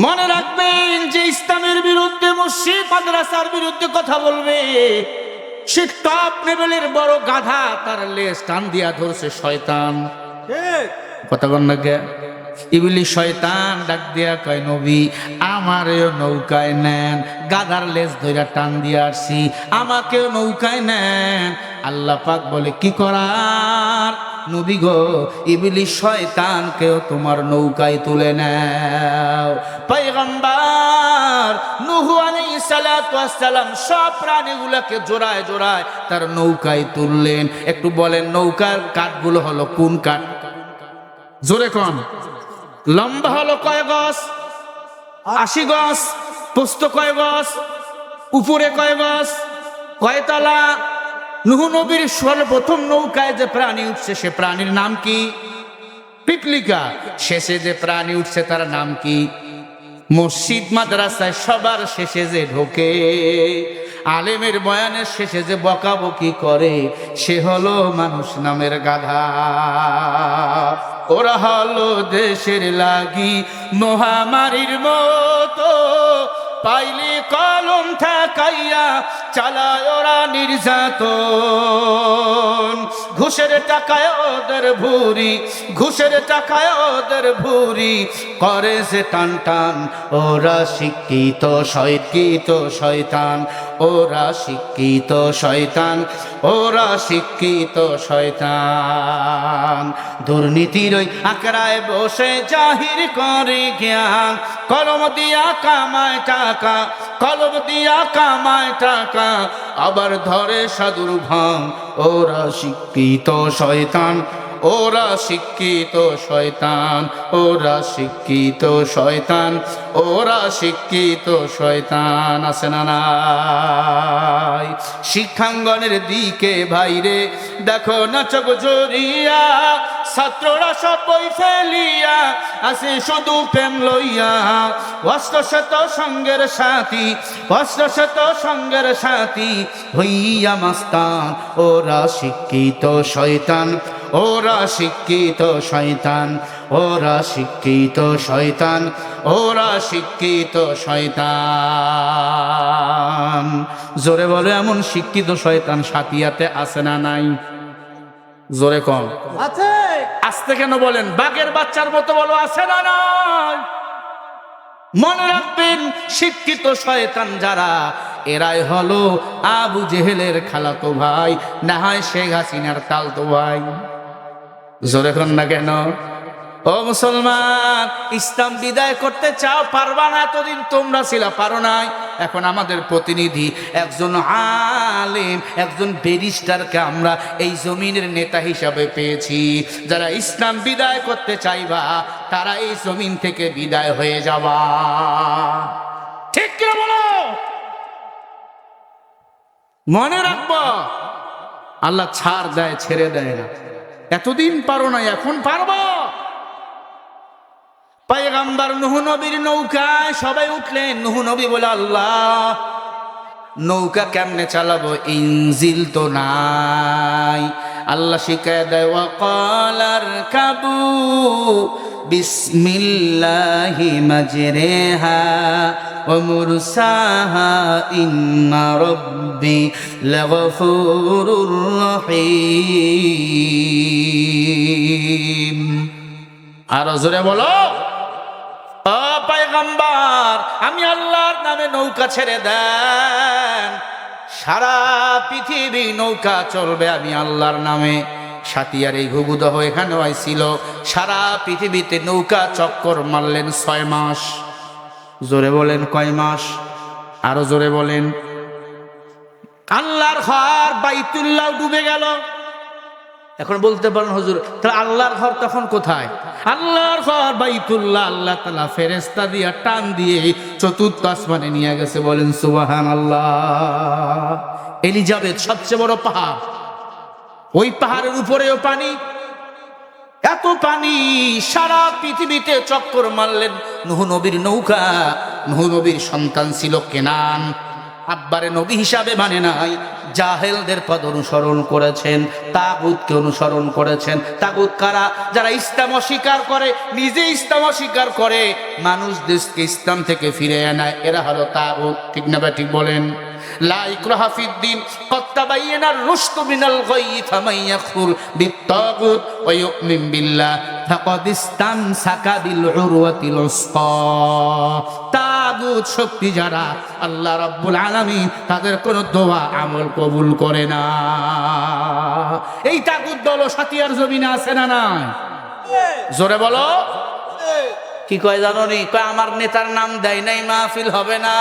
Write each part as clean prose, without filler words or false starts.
মনে রাখবেন যে ইসলামের বিরুদ্ধে, মসজিদ মাদ্রাসার বিরুদ্ধে কথা বলবে, সে টপ লেভেলের বড় গাধা, তার লেজ টান দিয়া ধরছে শয়তান। কথা বল না কে? ইবলিস শয়তান ডাক দিয়া কয়, নবী আমারেও নৌকায় নেন, গাধার লেজ ধইরা টান দিয়া আসছি, আমাকেও নৌকায় নেন। আল্লাহ পাক বলে, কি করার নবী গো, ইবলিস শয়তানকেও তোমার নৌকায় তুলে নাও। পয়গম্বর নূহ আলাইহিস সালাতু ওয়াস সালাম সব প্রাণীগুলোকে জোড়ায় জোড়ায় তার নৌকায় তুললেন। একটু বলেন, নৌকার কাঠগুলো হলো কোন কাঠ? জোরে কোন? লম্বা হলো কয় গজ? 80 গজ। প্রস্থ কয় গজ? উপরে কয় গজ? কয়তলা? নূহ নবীর সর্বপ্রথম নৌকায় যে প্রাণী উঠছে, সে প্রাণীর নাম কি? পিপলিকা। শেষে যে প্রাণী উঠছে তার নাম কি? মসজিদ মাদ্রাসায় সবার শেষে যে ঢোকে, আলেমের বয়ানের শেষে যে বকাবকি করে, সে হলো মানুষ নামের গাধা। ওরা হলো দেশের লাগি মহামারীর মতো, পাইলে কলম ঠেকাইয়া চালায় ওরা নির্যাতন। ঘুষের টাকায় ওদের ভুরি, ঘুষের টাকায় ওদের ভুরি করে সে টান টান। ওরা শিক্ষিত শয়তান, ওরা শিক্ষিত শয়তান, ওরা শিক্ষিত শয়তান। দুর্নীতির ওই আকড়ায় বসে জাহির করে জ্ঞান, কলম দিয়া কামায় টাকা, কলম দিয়া কামায় টাকা, আবার ধরে সাধুর ভাঙ। ওরা শিক্ষিত শয়তান, ওরা শিক্ষিত শয়তান, ওরা শিক্ষিত শয়তান, ওরা শিক্ষিত শয়তান। আছে না নাই? শিক্ষাঙ্গনের দিকে ভাইরে দেখো না চোখ জড়িয়া, ছাত্ররা সব বই ফেলিয়া আছে শুধু প্রেম লইয়া। অষ্টশত সঙ্গের সাথী, অষ্টশত সঙ্গের সাথী হইয়া মাস্তান। ওরা শিক্ষিত শয়তান, ওরা শিক্ষিত শয়তান, ওরা শিক্ষিত শয়তান, ওরা শিক্ষিত শয়তান। জোরে বলে, এমন শিক্ষিত শয়তান সাথিয়াতে আছে না নাই? জোরে কম আছে। আস্তে কেন বলেন? বাঘের বাচ্চার মতো বলো, আছে না নাই? মনে রাখবেন, শিক্ষিত শয়তান যারা, এরাই হলো আবু জেহেলের খালাতো ভাই, না হয় শেখ হাসিনার তালতো ভাই। জোরে কন না কেন? ও মুসলমান, ইসলাম বিদায় করতে চাও, পারবা না। এতদিন তোমরা ছিলা, পারো নাই। এখন আমাদের প্রতিনিধি একজন আলেম, একজন ব্যারিস্টারকে আমরা এই জমিনের নেতা হিসাবে পেয়েছি। যারা ইসলাম বিদায় করতে চাইবা, তারা এই জমিন থেকে বিদায় হয়ে যাবা। ঠিক কিনা বলো? মনে রাখবো, আল্লাহ ছাড় দেয়, ছেড়ে দেয় না। এতদিন পারো না, এখন পারবো। পয়গম্বর নূহ নবীর নৌকায় সবাই উঠলেন। নূহ নবী বলে, আল্লাহ নৌকা কেমনে চালাবো? ইঞ্জিল তো নাই। আল্লাহ শিখায় দেয়, ওয়াকালার কাবু বিসমিল্লাহি মাজরিহা ওয়া মুরসাহা ইন্না রাব্বি লাগফুরুর রহিম। আর জোরে বলো, ও পয়গম্বর, আমি আল্লাহর নামে নৌকা ছেড়ে দেন, সারা পৃথিবী নৌকা চলবে আমি আল্লাহর নামে। সাতিয়ার এই ঘুঘুদহ এখানে ছিল, সারা পৃথিবীতে নৌকা চক্কর মারলেন 6 মাস। জোরে বলেন, কয় মাস? আরো জোরে বলেন। আল্লাহর ঘর বাইতুল্লাহ ডুবে গেল। এখন বলতে পারেন, হুজুর তাহলে আল্লাহর ঘর তখন কোথায়? আল্লাহর ঘর বাইতুল্লাহ আল্লাহ তাআলা ফেরেশতা দিয়া টান দিয়ে চতুর্থ আসমানে নিয়ে গেছে। বলেন সুবহানাল্লাহ। এলিজাবেথ সবচেয়ে বড় পাহাড়, ওই পাহাড়ের উপরেও পানি, এত পানি, সারা পৃথিবীতে চক্কর মারলেন নূহ নবীর নৌকা। নূহ নবীর সন্তান ছিল কেনান। আব্বারে নবী হিসাবে মানে নাই, জাহেলদের পদ অনুসরণ করেছেন, তাগুতকে অনুসরণ করেছেন। তাগুত কারা? যারা ইসলাম অস্বীকার করে, নিজে ইসলাম অস্বীকার করে, মানুষ দেশকে ইসলাম থেকে ফিরে আনায়, এরা হলো তাগুত। ঠিক না বা ঠিক বলেন? লা ইকরাহা ফিদ্দিন ক্বাদ তাবায়্যানার রুশদু মিনাল গায়য়ি ফামান ইয়াকফুর বিত্তাগুত ওয়া ইউমিন বিল্লাহ ফাকাদ ইসতামসাকা বিল উরওয়াতিল উসকা। তাগুত শক্তি যারা, আল্লাহ রাব্বুল আলামিন তাদের কোনো দোয়া আমল কবুল করে না। এই তাগুত দল সাতিয়ার জমিনে আছে না নাই? জোরে বলো। কি কয় জানো নি? কয় আমার নেতার নাম দেয় নাই, মাহফিল হবে না।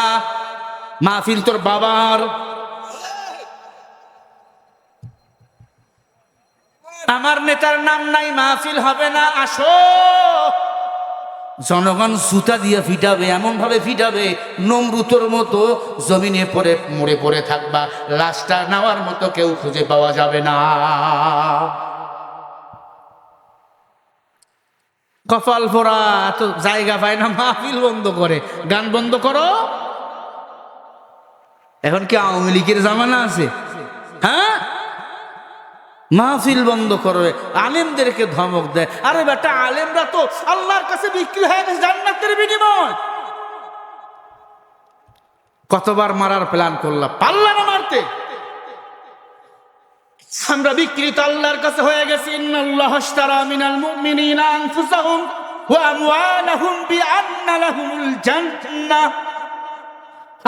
মাহফিল তোর বাবার। আমার নেতার নাম নাই, মাহফিল হবে না। আসো। জনগণ জুতা দিয়ে ফিটাবে, এমন ভাবে ফিটাবে নমরুতের মতো জমিনে পড়ে মরে পড়ে থাকবা, লাশটা নেওয়ার মতো কেউ খুঁজে পাওয়া যাবে না। কপাল পোড়া, তো জায়গা পায় না, মাহফিল বন্ধ করে, গান বন্ধ করো। এখন কি আওয়ামী লীগের জামানা আছে? হ্যাঁ, মাহফিল বন্ধ করবে, আলেমদেরকে ধমক দেয়। আরে বেটা, আলেমরা তো আল্লাহর কাছে বিক্রি হয়ে গেছে জান্নাতের বিনিময়। কতবার মারার প্ল্যান করলাম, পারলাম না মারতে। আমরা বিক্রিত আল্লাহর কাছে হয়ে গেছি। ইন্নাল্লাহ আশতারা মিনাল মুমিনিনা আনফুসাহুম ওয়া আমওয়ালাহুম বিআন্না লাহুমুল জান্নাহ।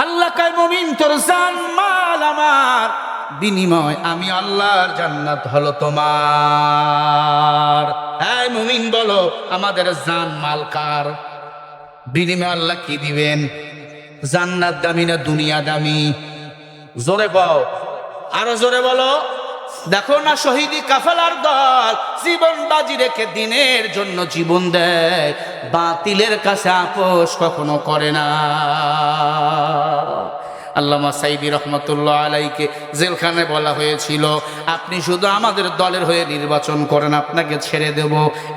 আল্লাহ কয়, মুমিন তোর জান মাল আমার, বিনিময় আমি আল্লাহর জান্নাত হলো তোমার। হ্যাঁ মুমিন বলো, আমাদের জান মাল কার? বিনিময় আল্লাহ কি দিবেন? জান্নাত দামি না দুনিয়া দামি? জোরে বলো, আরো জোরে বলো। দেখো না, শহীদি কাফেলার দল জীবন বাজি রেখে দিনের জন্য জীবন দেয়, বাতিলের কাছে আপোষ কখনো করে না। আল্লামা সাইদি রহমতুল্লাহ আলাইকে জেলখানায় বলা হয়েছিল, আপনি শুধু আমাদের দলের হয়ে নির্বাচন করেন, আপনাকে ছেড়ে দেব,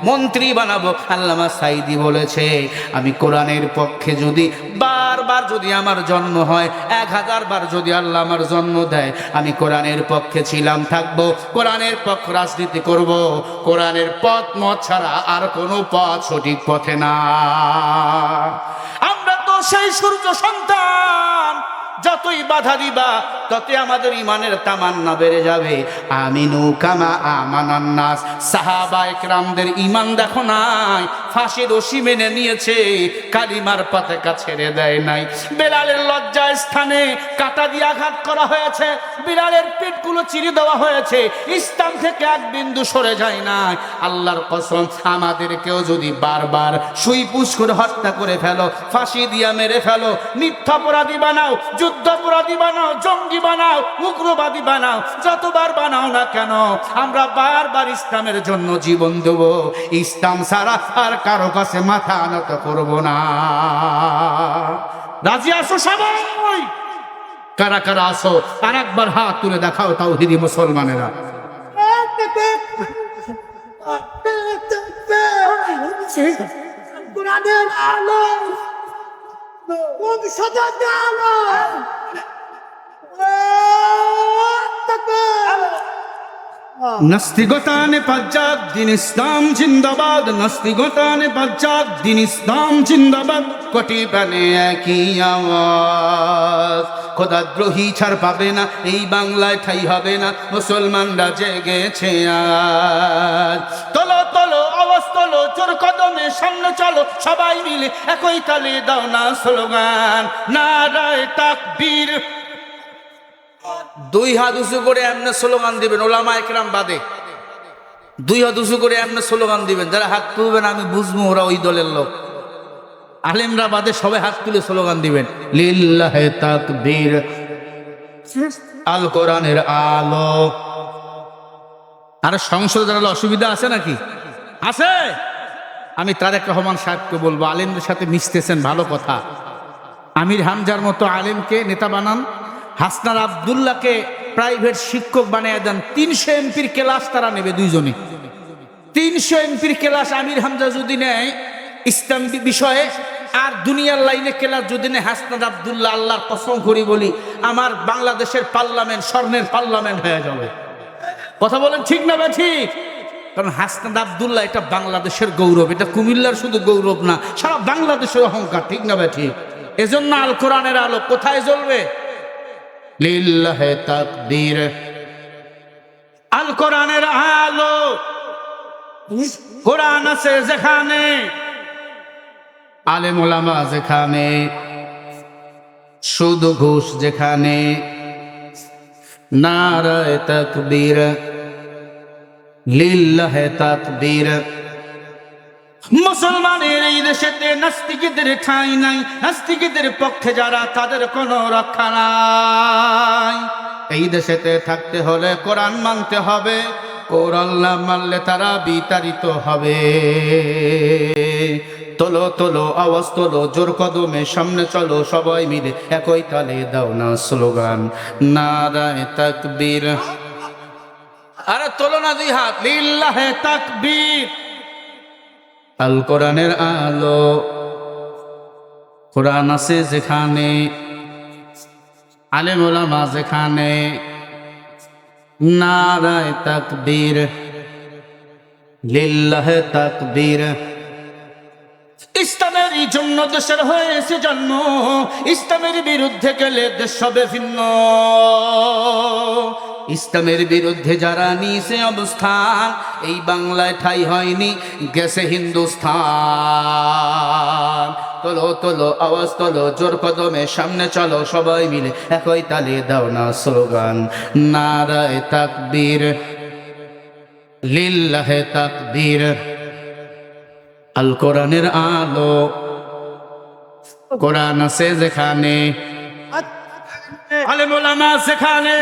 মন্ত্রী বানাবো। আল্লামা সাইদি বলেছে, আমি কোরআনের পক্ষে যদি বারবার যদি আমার জন্ম হয়, 1000 বার যদি আল্লাহ আমার জন্ম দেয়, আমি কোরআনের পক্ষে ছিলাম, থাকবো, কোরআনের পক্ষ রাজনীতি করব। কোরআনের পথ মত ছাড়া আর কোনো পথ সঠিক পথে না। আমরা তো সেই সূর্য সন্তান, যতই বাধা দিবা ততই আমাদের ইমানের তামান্না বেড়ে যাবে। আমিনু কামা আমানান নাস। সাহাবায়ে কেরামদের ইমান দেখো নাই, ফাঁসির রশি মেনে নিয়েছে, কালিমার পতাকা ছেড়ে দেয় নাই। বেলালের লজ্জা স্থানে কাঁটা দিয়ে আঘাত করা হয়েছে, বিলালের পিঠগুলো চিরে দেওয়া হয়েছে, ইসলাম থেকে এক বিন্দু সরে যায় না। আল্লাহর কসম, আমাদেরকেও যদি বারবার সুই পুষ করে হত্যা করে ফেলো, ফাঁসি দিয়া মেরে ফেলো, মিথ্যাপরাধী বানাও, যুদ্ধাপরাধী বানাও, জঙ্গি বানাও, উগ্রবাদী বানাও, যতবার বানাও না কেন, আমরা বারবার ইসলামের জন্য জীবন দেব। ইসলাম ছাড়া আর কারো কাছে মাথা নত করব না। রাজি আছো সবাই? কারা কারা আছো আর একবার হাত তুলে দেখাও তাওহীদি মুসলমানেরা। কোরআনের আলো, ভবিষ্যতের আলো। নাস্তিকতানে পাঞ্জাব দিন ইসলাম জিন্দাবাদ, নাস্তিকতানে পাঞ্জাব দিন ইসলাম জিন্দাবাদ, কোটি প্রাণে একই আওয়াজ। খোদাদ্রোহী ছাড় পাবে না, এই বাংলায় ঠাই হবে না, মুসলমানরা জেগেছে আজ। তোলো তোলো আওয়াজ তোলো, জোর কদমে সামনে চলো, সবাই মিলে একই তালে দাও না স্লোগান, নারায়ে তাকবীর। 2 হাত উঁচু করে এমনি স্লোগান দিবেন, ওলামায়ে কেরাম বাদে 2 হাত উঁচু করে এমনি স্লোগান দিবেন। যারা হাত তুলবেন আমি বুঝবো ওরা ওই দলের লোক। আলেমরা বাদে সবাই হাত তুলে স্লোগান দিবেন, লিল্লাহে তাকবীর, আল কোরআনের আলো। আর সংসদে জানালে অসুবিধা আছে নাকি? আছে? আমি তারেক রহমান সাহেবকে বলবো, আলেমদের সাথে মিশতেছেন ভালো কথা, আমির হামজার মতো আলেমকে নেতা বানান, হাসনার আব্দুল্লাহকে প্রাইভেট শিক্ষক বানিয়ে দেন। 300 এমপির ক্লাস তারা নেবে দুইজনে। 300 এমপির ক্লাস আমির হামজা যদি নেয় ইসলাম বিষয়ে, আর দুনিয়ার লাইনে কেলা যদি না হাসনাত আব্দুল্লাহ আল্লাহর কসম করি বলি আমার বাংলাদেশের পার্লামেন্ট স্বর্ণের পার্লামেন্ট হয়ে যাবে। কথা বলেন ঠিক না বা ঠিক? কারণ হাসনাত আব্দুল্লাহ এটা বাংলাদেশের গৌরব, এটা কুমিল্লার শুধু গৌরব না, সারা বাংলাদেশের অহংকার। ঠিক না বা ঠিক? এজন্য আল কোরআনের আলো কোথায় জ্বলবে? লিল্লাহে তাকবীর। আল কোরআনের আলো, কোরআন আছে যেখানে, আলেম ওলামা যেখানে, সুদ ঘুষ যেখানে, নারায়ে তাকবীর, লিল্লাহে তাকবীর। মুসলমানের এই দেশেতে নাস্তিকদের ঠাঁই নাই, নাস্তিকদের পক্ষে যারা তাদের কোনো রক্ষা নাই। এই দেশেতে থাকতে হলে কোরআন মানতে হবে, কোরআন না মানলে তারা বিতাড়িত হবে। তোলো তোলো আওয়াজ তোলো, জোর কদমে সামনে চলো, সবাই মিলে একই তালে দাও না স্লোগান, নারায়ে তাকবীর। আরে তোলো না দুই হাত, লিল্লাহে তাকবীর। আল কোরআনের আলো, কোরআন আছে যেখানে, আলেম ওলামা যেখানে, নারায়ে তাকবীর, লিল্লাহে তাকবীর। ইসলামের জন্য দেশের হয়েছে জন্ম, ইসলামের বিরুদ্ধে গেলে দেশ হবে ভিন্ন। ইসলামের বিরুদ্ধে যারা নিছে অবস্থান, এই বাংলায় ঠাই হয়নি, গেছে হিন্দুস্তান। তোলো তোলো আওয়াজ তোলো, জোর কদমে সামনে চলো, সবাই মিলে একই তালে দাও না স্লোগান, নারায়ে তাকবীর, লিল্লাহে তাকবীর। আল কোরআনের আলো, কোরআন আছে যেখানে, আলেম ওলামা যেখানে,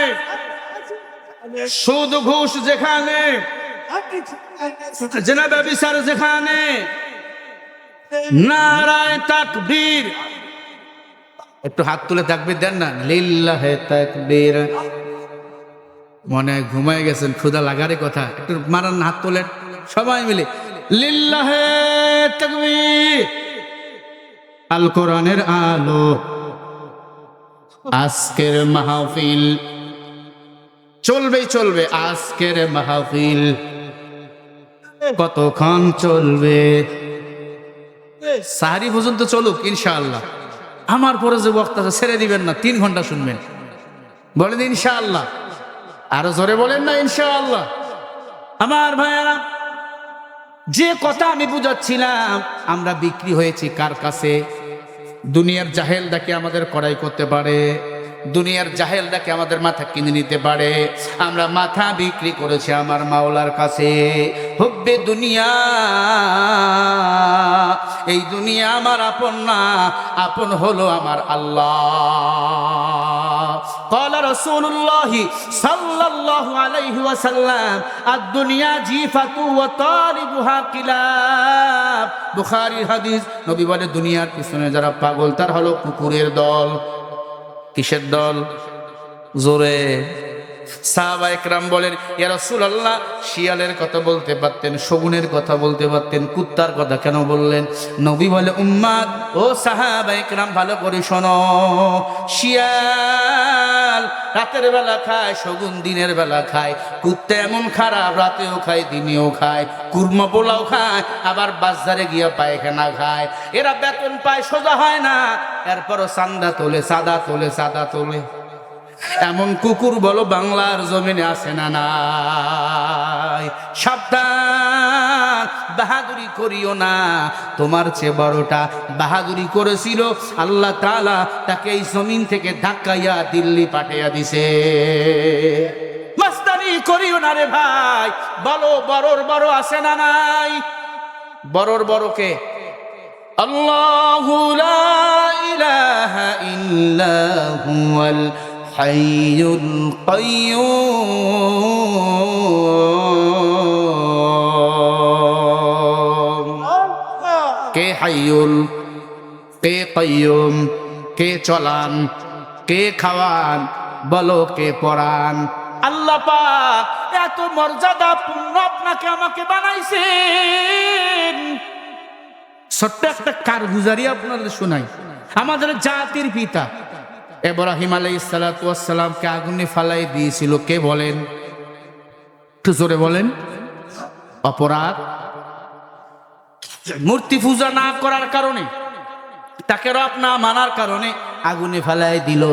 সুদ ঘুষ যেখানে, জেনাবে বিচার যেখানে, নারায়ে তাকবীর। একটু হাত তুলে তাকবীর দেন না, লিল্লাহে তাকবীর। মনে হয় ঘুমায় গেছেন, ক্ষুধা লাগারই কথা, একটু মারান হাত তোলেন সবাই মিলে, লিল্লাহে তাকবীর। আল কোরআনের আলো, আজকের মাহফিল চলবেই চলবে, আজকের মাহফিল কতক্ষণ চলবে? সাহারি পর্যন্ত চলুক ইনশাআল্লাহ। আমার পরে যে বক্তা ছেড়ে দিবেন না, 3 ঘন্টা শুনবেন। বলেন ইনশাআল্লাহ, আরো জোরে বলেন না ইনশাআল্লাহ। আমার ভাইয়ারা, যে কথা আমি বুঝাচ্ছিলাম, আমরা বিক্রি হয়েছি কার কাছে? দুনিয়ার জাহেলদাকে আমাদের কড়াই করতে পারে, দুনিয়ার জাহেলদাকে আমাদের মাথা কিনে নিতে পারে। আমরা মাথা বিক্রি করেছি আমার মাওলার কাছে। হুব্বে দুনিয়া, এই দুনিয়া আমার আপন না, আপন হলো আমার আল্লাহ। قال رسول الله صلى الله عليه وسلم الدنيا جيفة وطالبها كلاب। বুখারীর হাদিস। নবী বলে দুনিয়ার পিছনে যারা পাগল তার হলো কুকুরের দল। কিসের দল? জোরে। সাহাবা একরাম বলেন, ইয়া রাসূলুল্লাহ, শিয়ালের কথা বলতে পারতেন, শগুনের কথা বলতে পারতেন, কুত্তার কথা কেন বললেন? নবী বলে, উম্মাত ও সাহাবা একরাম ভালো করে শোনো, শিয়াল রাতের বেলা খায়, শগুন দিনের বেলা খায়, কুত্তা এমন খারাপ রাতেও খায় দিনেও খায়, কুরমা পোলাও খায়, আবার বাজারে গিয়ে পায়খানা খায়। এরা বেতন পায়, সোজা হয় না, এরপরও চান্দা তোলে, সাদা তোলে, সাদা তোলে। এমন কুকুর বলো বাংলার জমিনে আছে না নাই? সাবধান, বাহাদুরি করিও না। তোমার চেয়ে বড়টা বাহাদুরি করেছিল, আল্লাহ তাআলা তাকে এই জমিন থেকে ধাক্কাইয়া দিল্লি পাঠাইয়া দিছে। মাস্তানি করিও না রে ভাই। বলো বড়র বড় আছে না নাই? বড়র বড় কে? আল্লাহু লা ইলাহা ইল্লা হুয়াল হাইয়ুল কাইয়্যুম। কে হাইয়ুল, কে কাইয়্যুম, কে চলান, কে খাওয়ান, বলো কে পরান? আল্লাহ পাক এত মর্যাদা পূর্ণ আপনাকে আমাকে বানাইছেন। ছোট্ট একটা কারগুজারি আপনাদের শোনাই। আমাদের জাতির পিতা ইব্রাহিম আলাইহিস সালাতু ওয়াস সালামকে আগুনে ফালাই দিয়েছিল কে বলেন? একটু জোরে বলেন। অপরাধ মূর্তি পূজা না করার কারণে, তাকে রব না মানার কারণে আগুনে ফেলাই দিল।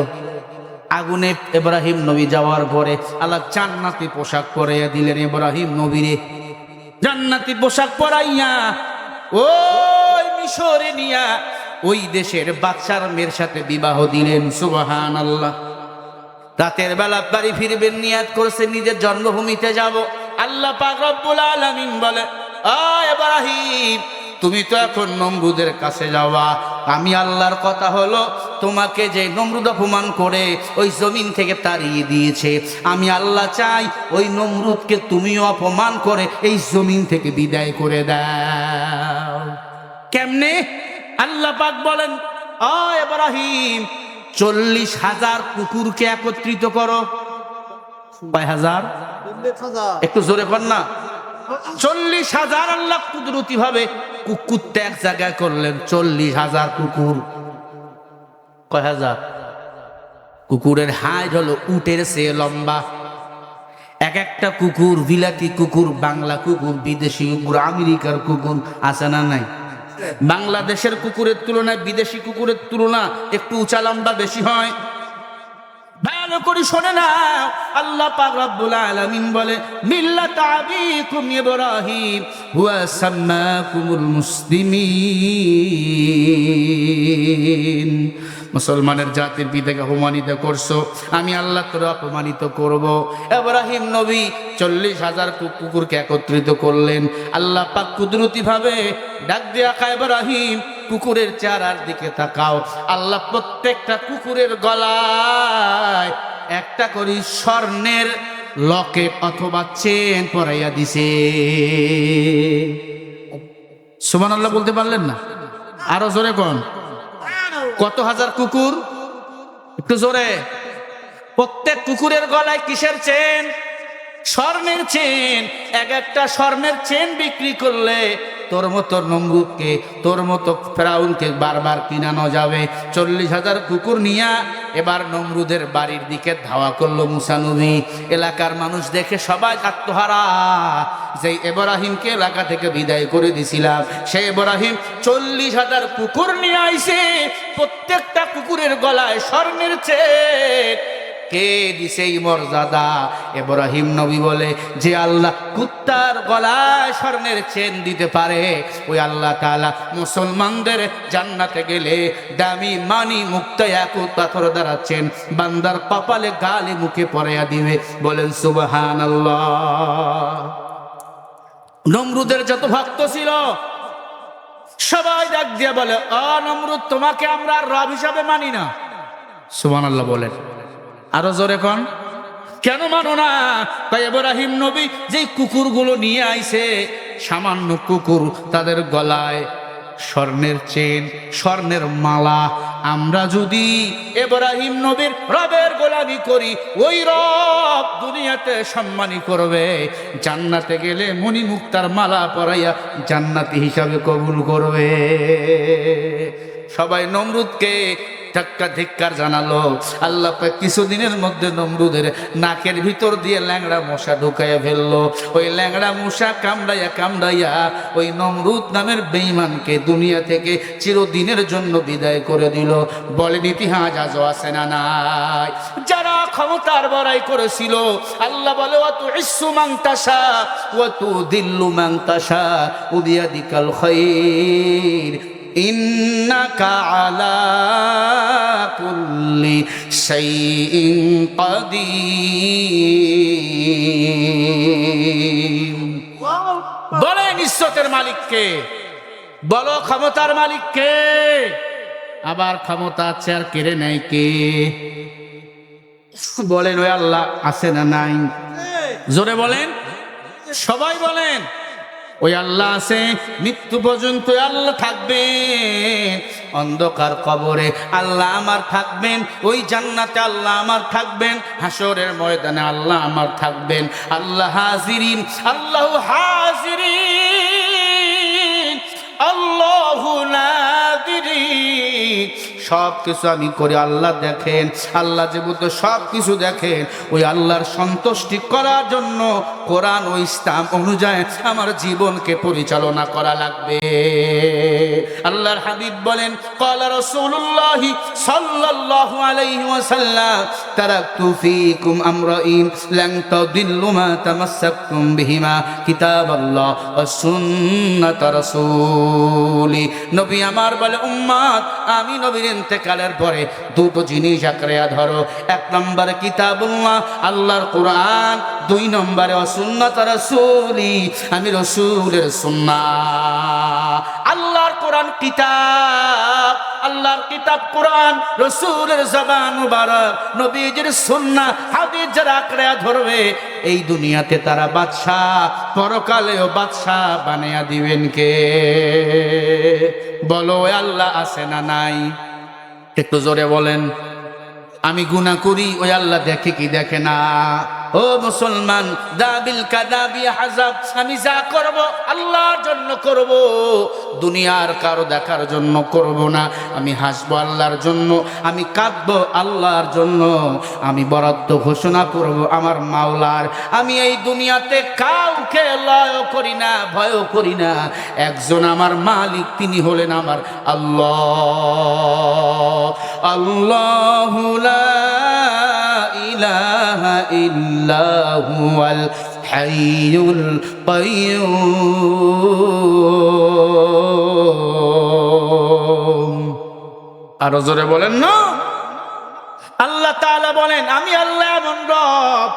আগুনে ইব্রাহিম নবী যাওয়ার পরে আল্লাহ জান্নাতি পোশাক পরাইয়া দিলেন ইব্রাহিম নবীরে। জান্নাতি পোশাক পরাইয়া ওই মিশরে নিয়া ওই দেশের বাদশার মেয়ের সাথে বিবাহ দিলেন। সুবহানাল্লাহ। রাতের বেলা বাড়ি ফিরবেন, নিয়াত করছে নিজের জন্মভূমিতে যাব। আল্লাহ পাক রব্বুল আলামিন বলে, ও ইব্রাহিম, তুমি তো এখন নমরুদের কাছে যাওয়া। আমি আল্লাহর কথা হলো, তোমাকে যে নমরুদ অপমান করে ওই জমিন থেকে তাড়িয়ে দিয়েছে, আমি আল্লাহ চাই ওই নমরুদকে তুমিও অপমান করে এই জমিন থেকে বিদায় করে দাও। কেমনে? আল্লাহ পাক বলেন, ও ইব্রাহিম, 40,000 কুকুরকে একত্রিত করো। কয় হাজার? একটু জোরে কর না। 40,000 আল্লাহ কুদরতি ভাবে কুকুর এক জায়গায় করলেন। 40,000 কুকুর। কয় হাজার? কুকুরের হাইট হলো উটের চেয়ে লম্বা। এক একটা কুকুর, বিলাতি কুকুর, বাংলা কুকুর, বিদেশি কুকুর, আমেরিকার কুকুর আছে না নাই? বাংলাদেশের কুকুরের তুলনায় বিদেশি কুকুরের তুলনা একটু উঁচা লম্বা বেশি হয়। ভালো করে শোনে না, আল্লাহ পাক রব্বুল আলামিন বলে, মিল্লাত আবিকুম ইব্রাহিম হুয়া সাম্মাকুমুল মুসলিমিন। মুসলমানের জাতির পিতাকে অপমানিত করছো, আমি আল্লাহ তোর অপমানিত করব। ইব্রাহিম নবী 40,000 কুকুরকে একত্রিত করলেন। আল্লাহ পাক কুদরতি ভাবে ডাক দিয়া কয়, ইব্রাহিম, কুকুরের চেহারার দিকে তাকাও। আল্লাহ প্রত্যেকটা কুকুরের গলায় একটা করে স্বর্ণের লকেট অথবা চেন পরাইয়া দিছে। সুবহানাল্লাহ বলতে পারলেন না? আরো জোরে কোন? কত হাজার কুকুর? একটু জোরে। প্রত্যেক কুকুরের গলায় কিসের চেন? স্বর্ণের চেন। এক একটা স্বর্ণের চেন বিক্রি করলে তোর মতো নমরুদকে, তোর মতো ফেরাউনকে বারবার কিনানো যাবে। 40,000 কুকুর নিয়া এবার নমরুদের বাড়ির দিকে ধাওয়া করলো মুসা নবী। এলাকার মানুষ দেখে সবাই আত্মহারা, যে ইব্রাহিমকে এলাকা থেকে বিদায় করে দিছিলাম, সে ইব্রাহিম 40,000 কুকুর নিয়ে আইছে। প্রত্যেকটা কুকুরের গলায় স্বর্ণের চেন। কে দিছে এই মর্যাদা? ইব্রাহিম নবী বলে, যে আল্লাহ কুত্তার গলায় স্বর্ণের চেন দিতে পারে, ওই আল্লাহ তাআলা মুসলমানদের জান্নাতে গেলে দামি মানি মুক্ত ইয়াকুত পাথর দ্বারা চেন বান্দার কপালে গালে মুখে পরাইয়া দিবে। বলেন সুবহানাল্লাহ। নমরুদের যত ভক্ত ছিল সবাই ডাক দিয়ে বলে, ও নমরুদ, তোমাকে আমরা রব হিসাবে মানি না। সুবহানাল্লাহ বলেন। আরো জোরে কোন? কেন মানো না? তাই ইব্রাহিম নবী যে কুকুরগুলো নিয়ে আইছে, সামান্য কুকুর, তাদের গলায় স্বর্ণের চেন, স্বর্ণের মালা। আমরা যদি ইব্রাহিম নবীর রবের গোলামি করি, ওই রব দুনিয়াতে সম্মানী করবে, জান্নাতে গেলে মণি মুক্তার মালা পরাইয়া জান্নাতি হিসাবে কবুল করবে। সবাই নমরুদকে ধাক্কা ধিক্কার জানালো। আল্লাহ পাক কিছুদিনের মধ্যে নমরুদের নাকের ভিতর দিয়ে ল্যাংড়া মশা ঢুকাইয়া ফেললো। ওই ল্যাংড়া মশা কামড়াইয়া কামড়াইয়া ওই নমরুদ নামের বেঈমানকে দুনিয়া থেকে চিরদিনের জন্য বিদায় করে দিল। বলেন ইতিহাস আজও আছে না নাই? যারা ক্ষমতার বড়াই করেছিল, আল্লাহ বলে, ওয়া তুইসু মান তাশা ওয়া তুদিল্লু মান তাশা ওয়া বিয়াদিকাল খায়র ইন্নাকা আলা কুল্লি শাইইন কাদির। বলেন ইজ্জতের মালিককে, বলো ক্ষমতার মালিককে। আবার ক্ষমতা আছে আর কেড়ে নেয় কে? বলেন ওই আল্লাহ আছে না নাই? জোরে বলেন, সবাই বলেন। ওই আল্লাহ আছে, মৃত্যু পর্যন্ত আল্লাহ থাকবেন। অন্ধকার কবরে আল্লাহ আমার থাকবেন, ওই জান্নাতে আল্লাহ আমার থাকবেন, হাসরের ময়দানে আল্লাহ আমার থাকবেন। আল্লাহ হাজিরিন, আল্লাহু হাজিরিন, আল্লাহু সব কিছু আমি করি, আল্লাহ দেখেন। আল্লাহ যেহেতু সব কিছু দেখেন, ওই আল্লাহর সন্তুষ্টি করার জন্য কোরআন ও ইসলাম অনুযায়ী আমার জীবনকে পরিচালনা করা লাগবে। আল্লাহর হাবিব বলেন, ক্বালা রাসূলুল্লাহি সাল্লাল্লাহু আলাইহি ওয়াসাল্লাম, তারাকতু ফীকুম আমরাইন লান তাদিল্লু মা তামাসসাকতুম বিহিমা, কিতাবাল্লাহ ওয়া সুন্নাত রাসূলি। নবী আমার বলে, উম্মত, আমি নবীর ইন্তেকালের পরে দুটো জিনিস আঁকড়ে ধরো। এক নম্বরে কিতাবুল্লাহ, আল্লাহর কোরআন। দুই নম্বরে সুন্নাত রাসূলি, আমি রাসূলের সুন্নাহ। আল্লাহর কোরআন কিতাব, আল্লাহর কিতাব কোরআন, রাসূলের জবান মুবারক, নবীজির সুন্নাহ হাদিস যারা আঁকড়ে ধরবে, এই দুনিয়াতে তারা বাদশাহ, পরকালেও বাদশাহ বানিয়ে দিবেন কে? বলো, আল্লাহ আছে না নাই? একটু জোরে বলেন। আমি গুনাহ করি, ওই আল্লাহ দেখে কি দেখে না? ও মুসলমান, দাবিল কাদাবি হাজাব, আমি যা করব আল্লাহর জন্য করব, দুনিয়ার কারো দেখার জন্য করব না। আমি হাসবো আল্লাহর জন্য, আমি কাঁদবো আল্লাহর জন্য, আমি বরাদ্দ ঘোষণা করব আমার মাওলার। আমি এই দুনিয়াতে কাউকে লয় করি না, ভয় করি না। একজন আমার মালিক, তিনি হলেন আমার আল্লাহ। আল্লাহু লা ইলাহা ইল্লা হুয়াল হাইয়ুল কাইয়্যুম। আরো জোরে বলেন না। আল্লাহ তাআলা বলেন, আমি আল্লাহ এমন রব,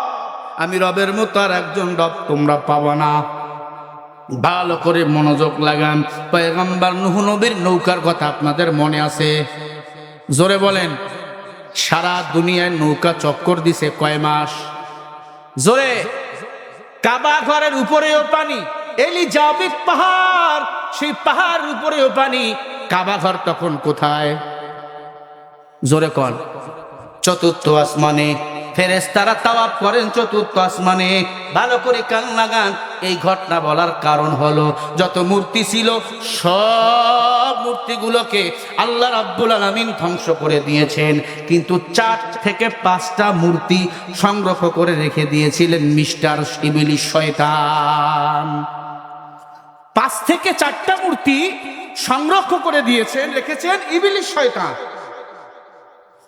আমি রবের মতো আর একজন রব তোমরা পাবা না। ভালো করে মনোযোগ লাগান। পয়গম্বর নূহ নবীর নৌকার কথা আপনাদের মনে আছে? জোরে বলেন। সারা দুনিয়ায় নৌকা চক্কর দিছে কয় মাস? জোরে। কাবা ঘরের উপরেও পানি, এলিজাবেথ পাহাড়, সেই পাহাড়ের উপরেও পানি। কাবা ঘর তখন কোথায়? জোরে কন। চতুর্থ আসমানে। ফেরেশতারা তাওয়াফ করেন চতুর্থ আসমানে। ভালো করে কান লাগান। এই ঘটনা বলার কারণ হলো, যত মূর্তি ছিল সব মূর্তিগুলোকে আল্লাহ রাব্বুল আলামিন ধ্বংস করে দিয়েছেন, কিন্তু 4 থেকে 5টা মূর্তি সংগ্রহ করে রেখে দিয়েছিলেন মিস্টার ইবলিস শয়তান। 5 থেকে 4টা মূর্তি সংগ্রহ করে দিয়েছেন, রেখেছেন ইবলিস শয়তান।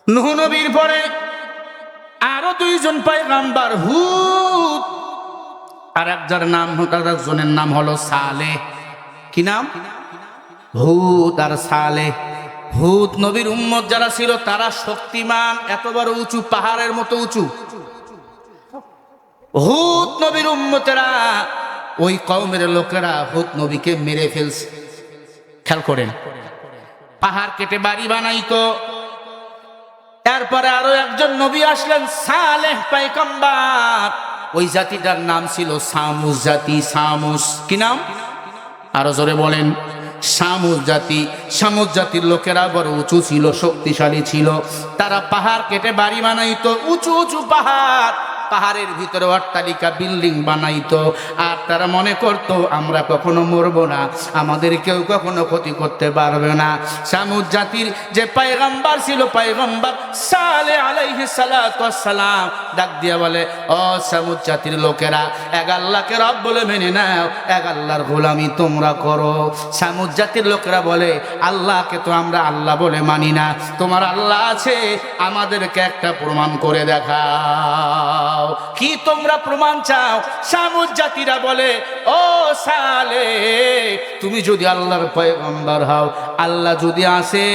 নূহ নবীর পরে আরো 2 জন পয়গম্বর, হুদ আর একজনের নাম হলো সালেহ। কি নাম? হুদ আর সালেহ। হুদ নবীর উম্মত যারা ছিল তারা শক্তিমান, এত বড় উঁচু পাহাড়ের মতো উঁচু। হুদ নবীর উম্মতেরা, ওই কওমের লোকেরা হুদ নবীকে মেরে ফেলছে। খেয়াল করেন, পাহাড় কেটে বাড়ি বানাইতো। তারপরে আরো একজন নবী আসলেন, সালেহ পয়গম্বর। ওই জাতিটার নাম ছিল সামুস জাতি। সামুস। কি নাম? আরো জোরে বলেন। সামুস জাতি। সামুস জাতির লোকেরা বড় উঁচু ছিল, শক্তিশালী ছিল। তারা পাহাড় কেটে বাড়ি বানাইতো, উঁচু উঁচু পাহাড়, পাহাড়ের ভিতরে অট্টালিকা বিল্ডিং বানাইতো। আর তারা মনে করত, আমরা কখনো মরবো না, আমাদের কেউ কখনো ক্ষতি করতে পারবে না। সামুদ জাতির যে পয়গম্বর ছিল, পয়গম্বর সালেহ আলাইহিস সালাতু ওয়াস সালাম, ডাক দিয়া বলে, ও সামুদ জাতির লোকেরা, এক আল্লাহকে রব বলে মেনে নাও, এক আল্লাহর গোলামি তোমরা করো। সামুদ জাতির লোকেরা বলে, আল্লাহকে তো আমরা আল্লাহ বলে মানি না, তোমার আল্লাহ আছে, আমাদেরকে একটা প্রমাণ করে দেখাও। কি তোমরা প্রমাণ চাও? সামুদ জাতিরা বলে, ও সালেহ, তুমি যদি আল্লাহর পয়গম্বর হও, আল্লাহ যদি আসে,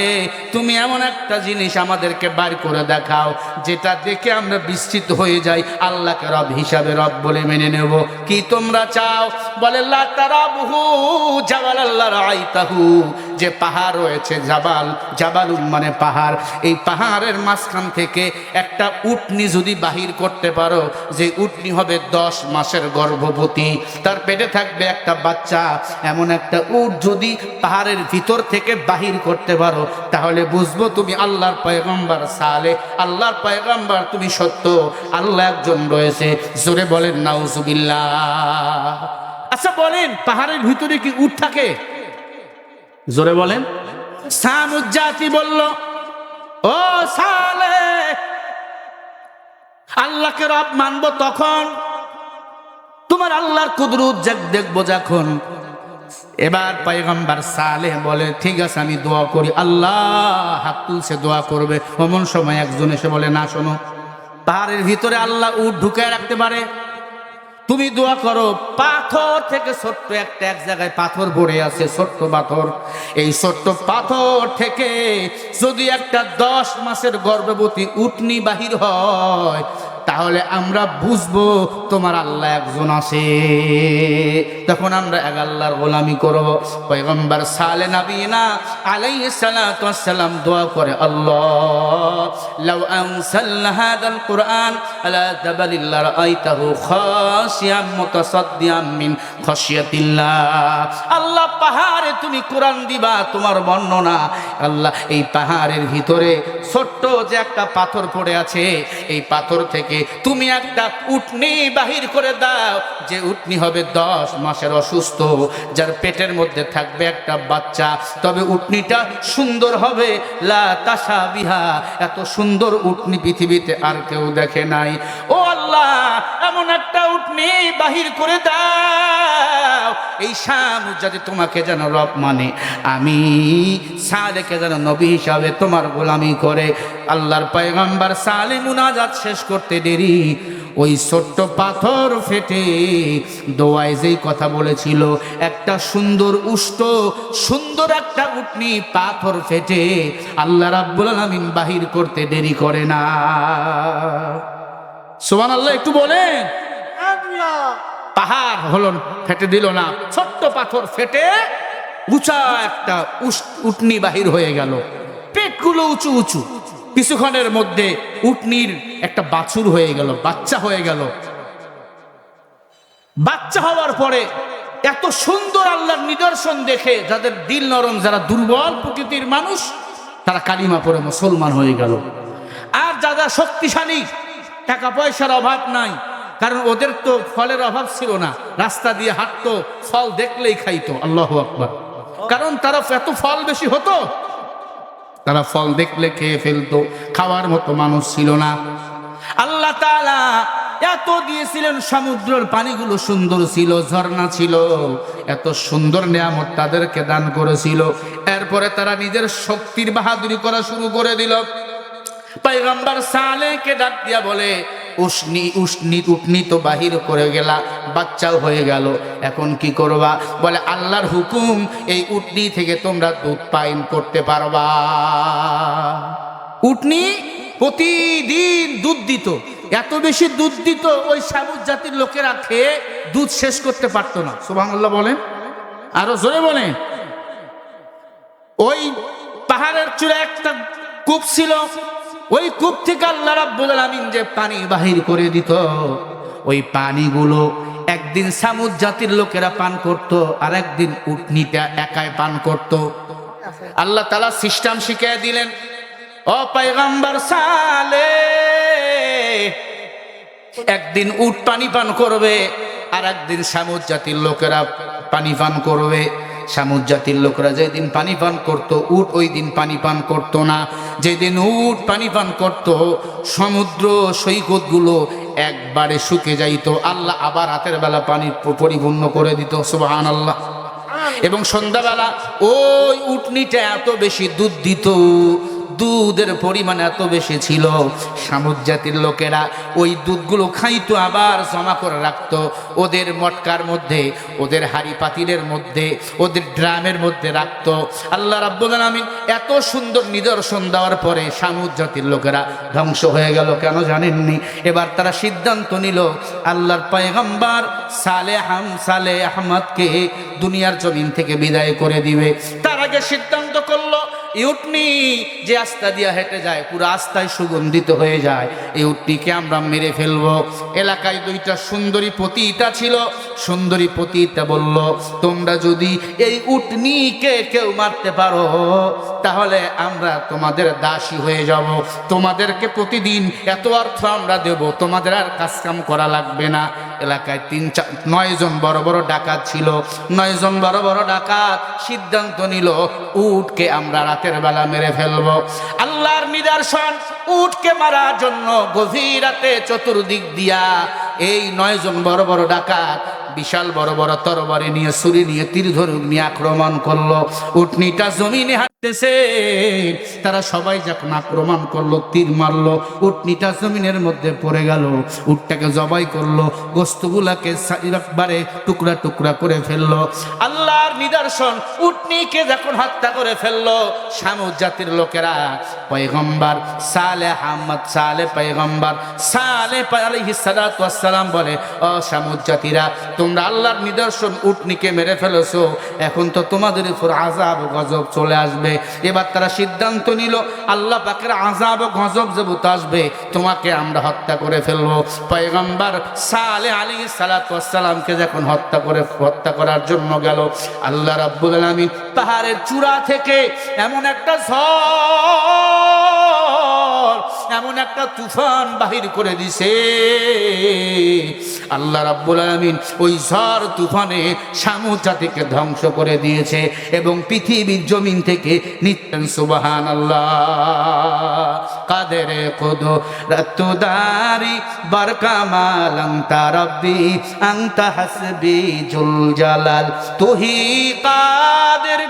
তুমি এমন একটা জিনিস আমাদেরকে বার করে দেখাও যেটা দেখে আমরা বিস্মিত হয়ে যাই, আল্লাহকে রব হিসাবে রব বলে মেনে নেব। কি তোমরা চাও? বলে, লা তারাবহু জাবাল আল্লাহ রাআইতাহু, যে পাহাড় রয়েছে জাবাল, জাবালুন মানে পাহাড়, এই পাহাড়ের মাঝখান থেকে একটা উটনি যদি বাহির করতে পারো, যে উটনি হবে 10 মাসের গর্ভবতী, তার পেটে থাকবে একটা বাচ্চা, এমন একটা উট যদি পাহাড়ের ভিতর থেকে বাহির করতে পারো, তাহলে বুঝবো তুমি আল্লাহর পয়গম্বর সালেহ, আল্লাহর পয়গম্বর, তুমি সত্য, আল্লাহ একজন রয়েছে। জোরে বলেন নাউজুবিল্লাহ। আচ্ছা বলেন, পাহাড়ের ভিতরে কি উট থাকে? জোরে বলেন। সামুদ জাতি বলল, আল্লাহকে রব মানবো তখন, তোমার আল্লাহর কুদরত দেখবো যখন। এবার পয়গম্বর সালেহ বলে ঠিক আছে আমি দোয়া করি। আল্লাহ হাত তুলছে দোয়া করবে, এমন সময় একজন এসে বলে না শোনো, পাহাড়ের ভিতরে আল্লাহ উট ঢুকায় রাখতে পারে, তুমি দোয়া করো। পাথর থেকে ছোট্ট একটা এক জায়গায় পাথর পড়ে আছে, ছোট্ট পাথর। এই ছোট্ট পাথর থেকে যদি একটা 10 মাসের গর্ভবতী উটনি বাহির হয়, তাহলে আমরা বুঝবো তোমার আল্লাহ একজন আছে। তখন আমরা এক আল্লাহর গোলামি করব। পয়গম্বর সালে নবীনা আলাইহিস সালাতু ওয়াস সালাম দোয়া করে, আল্লাহ লাউ আনসালনা হাযাল কুরআন আলা জাবালিল লারাআইতাহু খাশিয়াম মুতাসাদ্দিয়াম মিন খাশিয়াতিল্লাহ। আল্লাহ পাহাড়ে তুমি কোরআন দিবা, তোমার বর্ণনা আল্লাহ এই পাহাড়ের ভিতরে ছোট্ট যে একটা পাথর পড়ে আছে, এই পাথর থেকে তুমি একটা উটনি বাহির করে দাও, যে উটনি হবে 10 মাসের অসুস্থ, যার পেটের মধ্যে থাকবে একটা বাচ্চা, তবে উটনিটা সুন্দর হবে। লা তাশা বিহা, এত সুন্দর উটনি পৃথিবীতে আর কেউ দেখে নাই। ও আল্লাহ এমন একটা উটনি বাহির করে দাও, এই শাম যদি তোমাকে যেন রব মানে, আমি সালেহকে যেন নবী হিসাবে তোমার গোলামি করে। আল্লাহর পয়গম্বর সালেহ মুনাজাত শেষ করতে দেরি, ওই ছোট্ট পাথর ফেটে দোয়ায় যেই কথা বলেছিল, একটা সুন্দর উষ্ট সুন্দর একটা উটনি পাথর ফেটে আল্লাহ রাব্বুল আলামিন বাহির করতে দেরি করে না। সুবহানাল্লাহ, একটু বলেন। পাহাড় হলো ফেটে দিল না, ছোট্ট পাথর ফেটে উঁচা একটা উটনি বাহির হয়ে গেল, পেটগুলো উঁচু উঁচু। কিছুক্ষণের মধ্যে উটনির একটা বাছুর হয়ে গেল, বাচ্চা হয়ে গেল। বাচ্চা হওয়ার পরে এত সুন্দর আল্লাহর নিদর্শন দেখে যাদের দিল নরম, যারা দুর্বল প্রকৃতির মানুষ, তারা কালিমা পড়ে মুসলমান হয়ে গেল। আর যারা শক্তিশালী, টাকা পয়সার অভাব নাই, কারণ ওদের তো ফলের অভাব ছিল না, রাস্তা দিয়ে হাঁটতো, ফল দেখলেই খাইতো। আল্লাহু আকবার। কারণ তারা এত ফল বেশি হতো, তারা ফল দেখলে খেয়ে ফেলতো, খাওয়ার মতো মানুষ ছিল না। আল্লাহ তাআলা এত দিয়েছিলেন, সমুদ্রের পানিগুলো সুন্দর ছিল, ঝর্ণা ছিল, এত সুন্দর নিয়ামত তাদেরকে দান করেছিল। এরপরে তারা নিজের শক্তির বাহাদুরি করা শুরু করে দিল। পয়গম্বর সালেহকে ডাক দিয়া বলে, উটনি তো বাহির করে গেলা, বাচ্চাও হয়ে গেল, এখন কি করবা? বলে আল্লাহর হুকুম, এই উটনি থেকে তোমরা দুধ পান করতে পারবা। উটনি প্রতিদিন দুধ দিত, এত বেশি দুধ দিত ওই সামুদ জাতির লোকেরা খেয়ে দুধ শেষ করতে পারতো না। সুবহানাল্লাহ বলেন, আরো জোরে বলেন। ওই পাহাড়ের চূড়া একটা কূপ ছিল, ওই কূপ থেকে আল্লাহ রাব্বুল আলামিন যে পানি বাহির করে দিত, ওই পানিগুলো একদিন সামুদ জাতির লোকেরা পান করত, আর একদিন উটনিটা একাই পান করত। আল্লাহ তাআলা সিস্টেম শিখিয়ে দিলেন, ও পয়গম্বর সালেহ, একদিন উট পানি পান করবে, আর একদিন সামুদ জাতির লোকেরা পানি পান করবে। সামুদ জাতির লোকরা যেদিন পানি পান করত, উট ওই দিন পানি পান করত না। যেদিন উট পানি পান করত, সমুদ্র সৈকতগুলো একবারে শুকে যাইত, আল্লাহ আবার রাতের বেলা পানি পরিপূর্ণ করে দিত। সুবহানাল্লাহ। এবং সন্ধ্যাবেলা ওই উটনিটা এত বেশি দুধ দিত, দুধের পরিমাণ এত বেশি ছিল, সামুদ জাতির লোকেরা ওই দুধগুলো খাইতো, আবার জমা করে রাখতো ওদের মটকার মধ্যে, ওদের হাড়ি পাতিলের মধ্যে, ওদের ড্রামের মধ্যে রাখতো। আল্লাহ রাব্বুল আলামিন এত সুন্দর নিদর্শন দেওয়ার পরে সামুদ জাতির লোকেরা ধ্বংস হয়ে গেল। কেন জানেননি? এবার তারা সিদ্ধান্ত নিল আল্লাহর পয়গম্বর সালেহ আহমদকে দুনিয়ার জমিন থেকে বিদায় করে দিবে। তার আগে সিদ্ধান্ত করলো, এই উটনি যে আস্তা দিয়া হেঁটে যায়, পুরো আস্তায় সুগন্ধিত হয়ে যায়, এই উটনিকে আমরা মেরে ফেলবো। এলাকায় দুইটা সুন্দরী পতিতা ছিল, সুন্দরী পতিতা বলল, তোমরা যদি এই উটনিকে কেউ মারতে পারো, তাহলে আমরা তোমাদের দাসী হয়ে যাব, তোমাদেরকে প্রতিদিন এত অর্থ আমরা দেব, তোমাদের আর কাজ কাম করা লাগবে না। এলাকায় 9 জন বড় বড় ডাকাত ছিল। 9 জন বড় বড় ডাকাত সিদ্ধান্ত নিল উটকে আমরা রাতের বেলা মেরে ফেলবো। আল্লাহর নিদর্শন, উটকে মারার জন্য গভীর রাতে চতুর্দিক দিয়া এই 9 জন বড় বড় ডাকাত বিশাল বড় বড় তরবারি নিয়ে, ছুরি নিয়ে, তীর ধনুক নিয়ে আক্রমণ করলো। উটনিটা জমিনে হাঁটতেছে, তারা সবাই যখন আক্রমণ করলো, তীর মারলো, উটনিটা জমিনের মধ্যে পড়ে গেল। উটটাকে জবাই করলো, গোস্তগুলাকে একবারে টুকরা টুকরা করে ফেললো। আল্লাহর নিদর্শন, উটনিকে যখন হত্যা করে ফেললো, সামুদ জাতির লোকেরা পয়গম্বর সালেহ আহমদ সালেহ পয়গম্বর সালেহ আলাইহিস সালাতু ওয়াস সালাম বলে, ও সামুদ জাতিরা, তোমরা আল্লাহর নিদর্শন উটনিকে মেরে ফেলেছো, এখন তো তোমাদের উপর আযাব ও গজব চলে আসবে। এবার তারা সিদ্ধান্ত নিল আল্লাহ পাকের আযাব ও গজব যেহেতু আসবে, তোমাকে আমরা হত্যা করে ফেলবো। পয়গম্বর সালেহ আলাইহিস সালাতু ওয়াস সালামকে যখন হত্যা করার জন্য গেল, আল্লাহ রাব্বুল আলামিন পাহাড়ের চূড়া থেকে এমন একটা ঝড়, এমন একটা তুফান বাহির করে দিছে। আল্লাহ রাব্বুল আলামিন ওই ঝড় তুফানে সামুদ জাতিকে ধ্বংস করে দিয়েছে এবং পৃথিবীর জমিন থেকে নিত্যন সুবহানাল্লাহ। কাদেরে কুদরতুদারি বারকামাল আনতা রব্বি আনতা হাসবি জুল জালাল, তুহি কাদের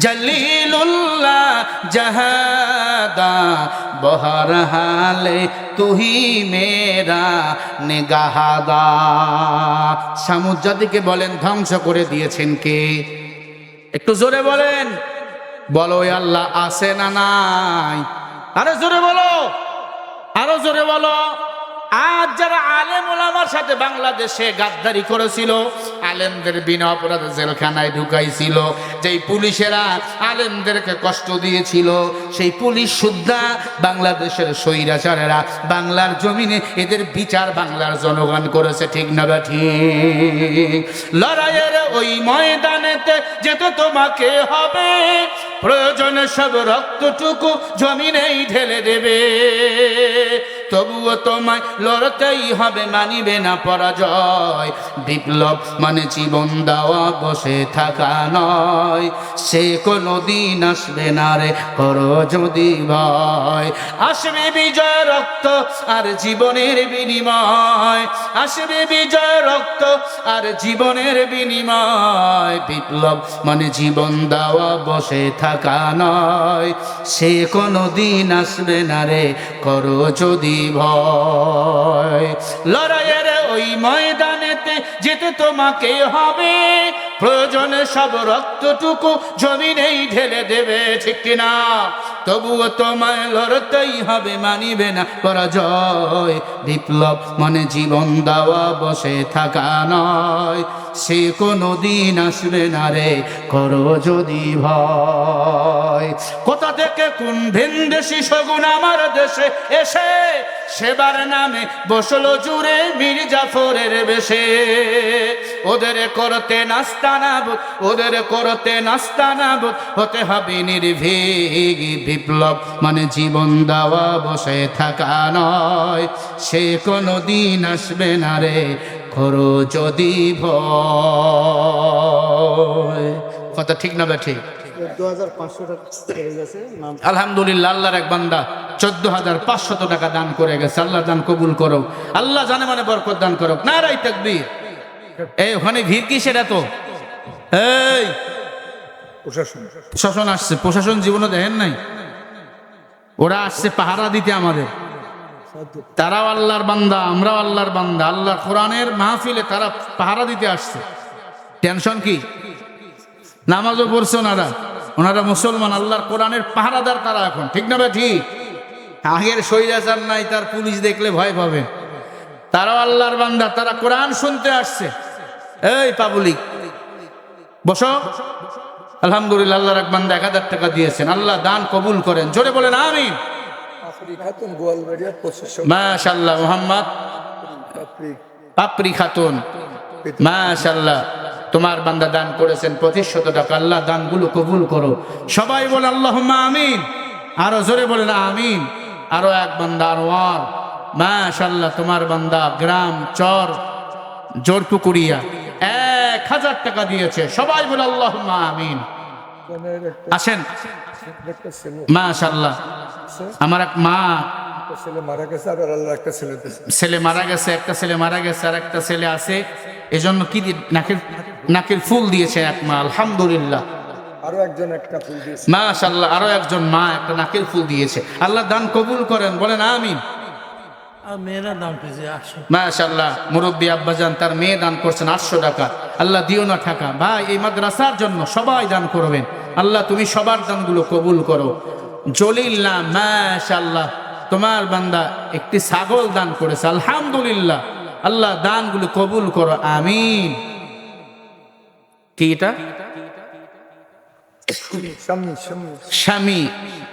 জলিলুল্লাহ জাহাদা বহরহালে তুহি মেরা নিগাহাদা। সামুদ জাতিকে বলেন ধ্বংস করে দিয়েছেন কে? একটু জোরে বলেন, বলো আল্লাহ আছে না নাই? আরো জোরে বলো, আরো জোরে বলো। আজ যারা আলেম ওলামার সাথে বাংলাদেশে গাদ্দারি করেছিল, আলেমদের বিনা অপরাধে জেলখানায় ঢুকাইছিল, যেই পুলিশেরা আলেমদেরকে কষ্ট দিয়েছিল, সেই পুলিশ সুদ্ধা বাংলাদেশের স্বৈরাচারেরা বাংলার জমিনে এদের বিচার বাংলার জনগণ করেছে। ঠিক না বা ঠিক? লড়াইয়ের ওই ময়দানেতে যেতে তোমাকে হবে, প্রয়োজনে সব রক্তটুকু জমিনেই ঢেলে দেবে, তবুও তোমায় লড়তেই হবে, মানিবে না পরাজয়। বিপ্লব মানে জীবন দেওয়া, বসে থাকা নয়, সে কোনো দিন আসবে না রে, করো যদি ভয়। আসবে বিজয় রক্ত আর জীবনের বিনিময়, আসবে বিজয় রক্ত আর জীবনের বিনিময়। বিপ্লব মানে জীবন দেওয়া, বসে থাকা নয়, সে কোনো দিন আসবে না রে, করো যদি ভয়। লড়াইয়ের ওই ময়দানেতে যেতে তোমাকে হবে, প্রয়োজনে সব রক্তটুকু জমিনেই ঢেলে দেবে। ঠিক কিনা? তবুও তোমায় লড়তেই হবে, মানিবে না পরাজয়। বিপ্লব মানে জীবন দেওয়া, বসে থাকা নয়, সে কোনো দিন আসবে না রে, করো যদি ভয়। কোথা থেকে কোন ভিনদেশি শগুন আমার দেশে এসে সেবার নামে বসলো জুড়ে মীর জাফরের বেশে। ওদের করতে নাস্তানাবুদ, ওদের করতে নাস্তানাবুদ হতে হবে নির্ভীক। বিপ্লব মানে জীবন দেওয়া, বসে থাকা নয়, সে কোনো দিন আসবে না রে, করো যদি ভয়। কথা ঠিক না? ঠিক। 14,500 টাকা হয়ে গেছে। আলহামদুলিল্লাহ, আল্লাহর এক বান্দা 14,500 টাকা দান করে গেছে। আল্লাহ দান কবুল করো, আল্লাহ জানে মানে বরকত দান করো। নারাই তাকবীর। এই ওখানে ভিড় কিসের এত? এই প্রশাসন আসছে, প্রশাসন জীবনে দেখেন নাই? ওরা আসছে পাহারা দিতে আমাদের। তারাও আল্লাহর বান্দা, আমরাও আল্লাহর বান্দা। আল্লাহর কোরআনের মাহফিলে তারা পাহারা দিতে আসছে। টেনশন কি? নামাজও পড়ছে ওনারা, ওনারা মুসলমান, আল্লাহর কোরআনের পাহারাদার তারা এখন। ঠিক না? ঠিক। আগের স্বৈরাচার নাই, তার পুলিশ দেখলে ভয় পাবে। তারাও আল্লাহর বান্দা, তারা কোরআন শুনতে আসছে। এই পাবলিক বসো। আলহামদুলিল্লাহ, আল্লাহর এক বান্দা 1000 টাকা দিয়েছেন। আল্লাহ দান কবুল করেন, জোরে বলেন আমিন। মাশাআল্লাহ। মোহাম্মদ পাপড়ি খাতুন, মাশাআল্লাহ, তোমার বান্দা দান করেছেন 2500 টাকা। আল্লাহ দানগুলো কবুল করো। সবাই বলে আল্লাহুম্মা আমিন। আরো জোরে বলেন আমিন। আরো এক বান্দা আনোয়ার, মাশাআল্লাহ, তোমার বান্দা গ্রাম চর জোরপুকুরিয়া 1000 টাকা দিয়েছে। সবাই বলে আল্লাহুম্মা আমিন। বোনের একটা আসেন, একটা ছেলে মাশাআল্লাহ। আমার এক মা, একটা ছেলে মারা গেছে, আর আল্লাহ একটা ছেলে দিয়েছে। ছেলে মারা গেছে, একটা ছেলে মারা গেছে, আর একটা ছেলে আছে, এজন্য কি নাকের ফুল দিয়েছে এক মা, আলহামদুলিল্লাহ। আরো একজন একটা ফুল দিয়েছে। মাশাআল্লাহ, আরো একজন মা একটা নাকের ফুল দিয়েছে। আল্লাহ দান কবুল করেন, বলেন আমিন। আর মেয়েরা দাম পেয়েছে 800। মাশাআল্লাহ, মুরব্বী আব্বাজান তার মেয়ে দান করছেন 800 টাকা। আল্লাহ দিও না টাকা, ভাই এই মাদ্রাসার জন্য সবাই দান করবেন। আল্লাহ তুমি সবার দানগুলো কবুল করো। জলিল্লাহ, মাশাআল্লাহ, তোমার বান্দা একটি ছাগল দান করেছে, আলহামদুলিল্লাহ। আল্লাহ দানগুলো কবুল করো, আমিন। কি এটা? স্বামী স্বামী স্বামী,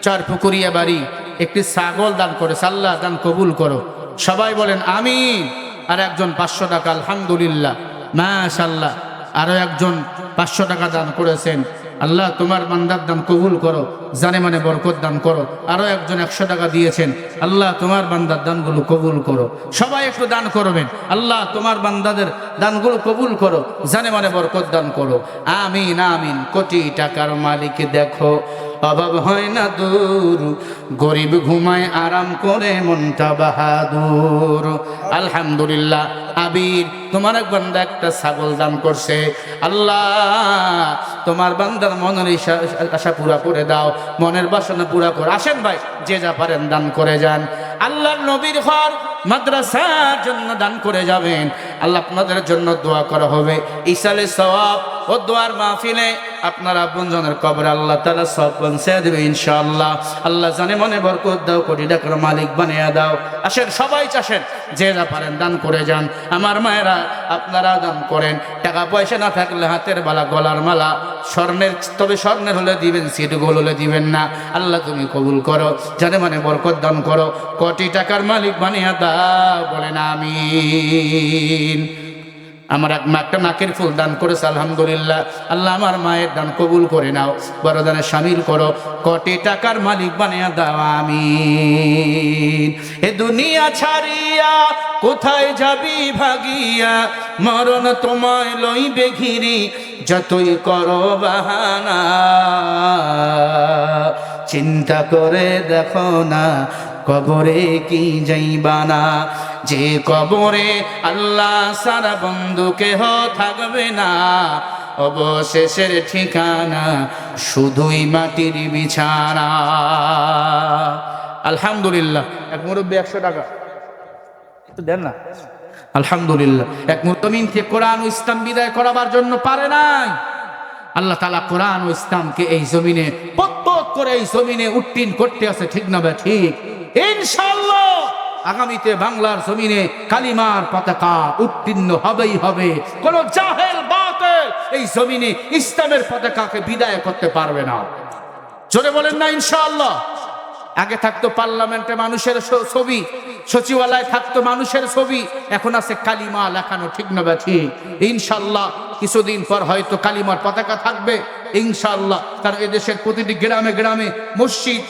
চরপুকুরিয়া বাড়ি, একটি ছাগল দান করেছে, আল্লাহ দান কবুল করো। সবাই বলেন আমিন। আর একজন 500 টাকা, আলহামদুলিল্লাহ, মাশাআল্লাহ। আরো একজন 500 টাকা দান করেছেন, আল্লাহ তোমার বান্দার দান কবুল করো, জানে মানে বরকত দান করো। আরো একজন 100 টাকা দিয়েছেন, আল্লাহ তোমার বান্দার দানগুলো কবুল করো। সবাই একটু দান করবেন, আল্লাহ তোমার বান্দাদের দানগুলো কবুল করো, জানে মানে বরকত দান করো, আমিন আমিন। কোটি টাকার মালিক দেখো, অভাব হয় না দূর, গরিব ঘুমায় আরাম করে মনটা বাহাদুর। আলহামদুলিল্লাহ। আবির, তোমার এক বান্দা একটা ছাগল দান করছে, আল্লাহ তোমার বান্দার মনের আশা পুরা করে দাও, মনের বাসনা পুরা করে। আসেন ভাই, যে যা পারেন দান করে যান। আল্লাহর নবীর ঘর মাদ্রাসার জন্য দান করে যাবেন, আল্লাহ আপনাদের জন্য দোয়া করা হবে। ইসালে সওয়াব ও দোয়ার মাহফিলে আপনারা আপনজনের কবরে আল্লাহ তাআলা সওয়াব পৌঁছে দেবে ইনশাআল্লাহ। আল্লাহ জানে মনে বরকত দাও, কোটি টাকার মালিক বানিয়ে দাও। আসেন সবাই চাষেন, যে যা পারেন দান করে যান। আমার মায়েরা আপনারা দান করেন। টাকা পয়সা না থাকলে হাতের বালা, গলার মালা, স্বর্ণের, তবে স্বর্ণের হলে দিবেন, সিট গোল হলে দিবেন না। আল্লাহ তুমি কবুল করো, জানে মানে বরকত দান করো, কোটি টাকার মালিক বানিয়ে দাও, বলেন আমিন। আমার এক মা একটা নাকের ফুল দান করেছে, আলহামদুলিল্লাহ। আল্লাহ আমার মায়ের দান কবুল করে নাও, বড় দানে শামিল করো, কোটি টাকার মালিক বানিয়ে দাও, আমিন। এ দুনিয়া ছাড়িয়া কোথায় যাবি ভাগিয়া, মরণ তোমায় লইবে ঘিরি, যতই করো বাহানা। চিন্তা করে দেখো না, কবরে কি যাইবানা, যে কবরে আল্লাহ সারা বন্ধু কেহ থাকবে না, অবশেষের ঠিকানা শুধুই মাটির বিছানা। আলহামদুলিল্লাহ। এক মুরব্বী 100 টাকা একটু দেন না। আলহামদুলিল্লাহ। এক মুরব্বী কোরআন ও ইসলাম বিদায় করাবার জন্য পারে নাই, আল্লাহ তাআলা কোরআন ও ইসলামকে এই জমিনে পত করে এই জমিনে উত্তীর্ণ করতে আছে, ঠিক না ভাই? ঠিক। ইনশাআল্লাহ আগামীতে বাংলার জমিনে কালিমার পতাকা উত্তীর্ণ হবেই হবে। কোন জাহেল বাতিল এই জমিনে ইসলামের পতাকাকে বিদায় করতে পারবে না। জোরে বলেন না ইনশাআল্লাহ। আগে থাকতো পার্লামেন্টে মানুষের ছবি, সচিবালয়ে থাকতো মানুষের ছবি, এখন আছে কালিমা লেখানো, ঠিক না ভাই? ঠিক। ইনশাআল্লাহ কিছুদিন পর হয়তো কালিমার পতাকা থাকবে ইনশাআল্লাহ। কারণ এদেশের প্রতিটি গ্রামে গ্রামে মসজিদ,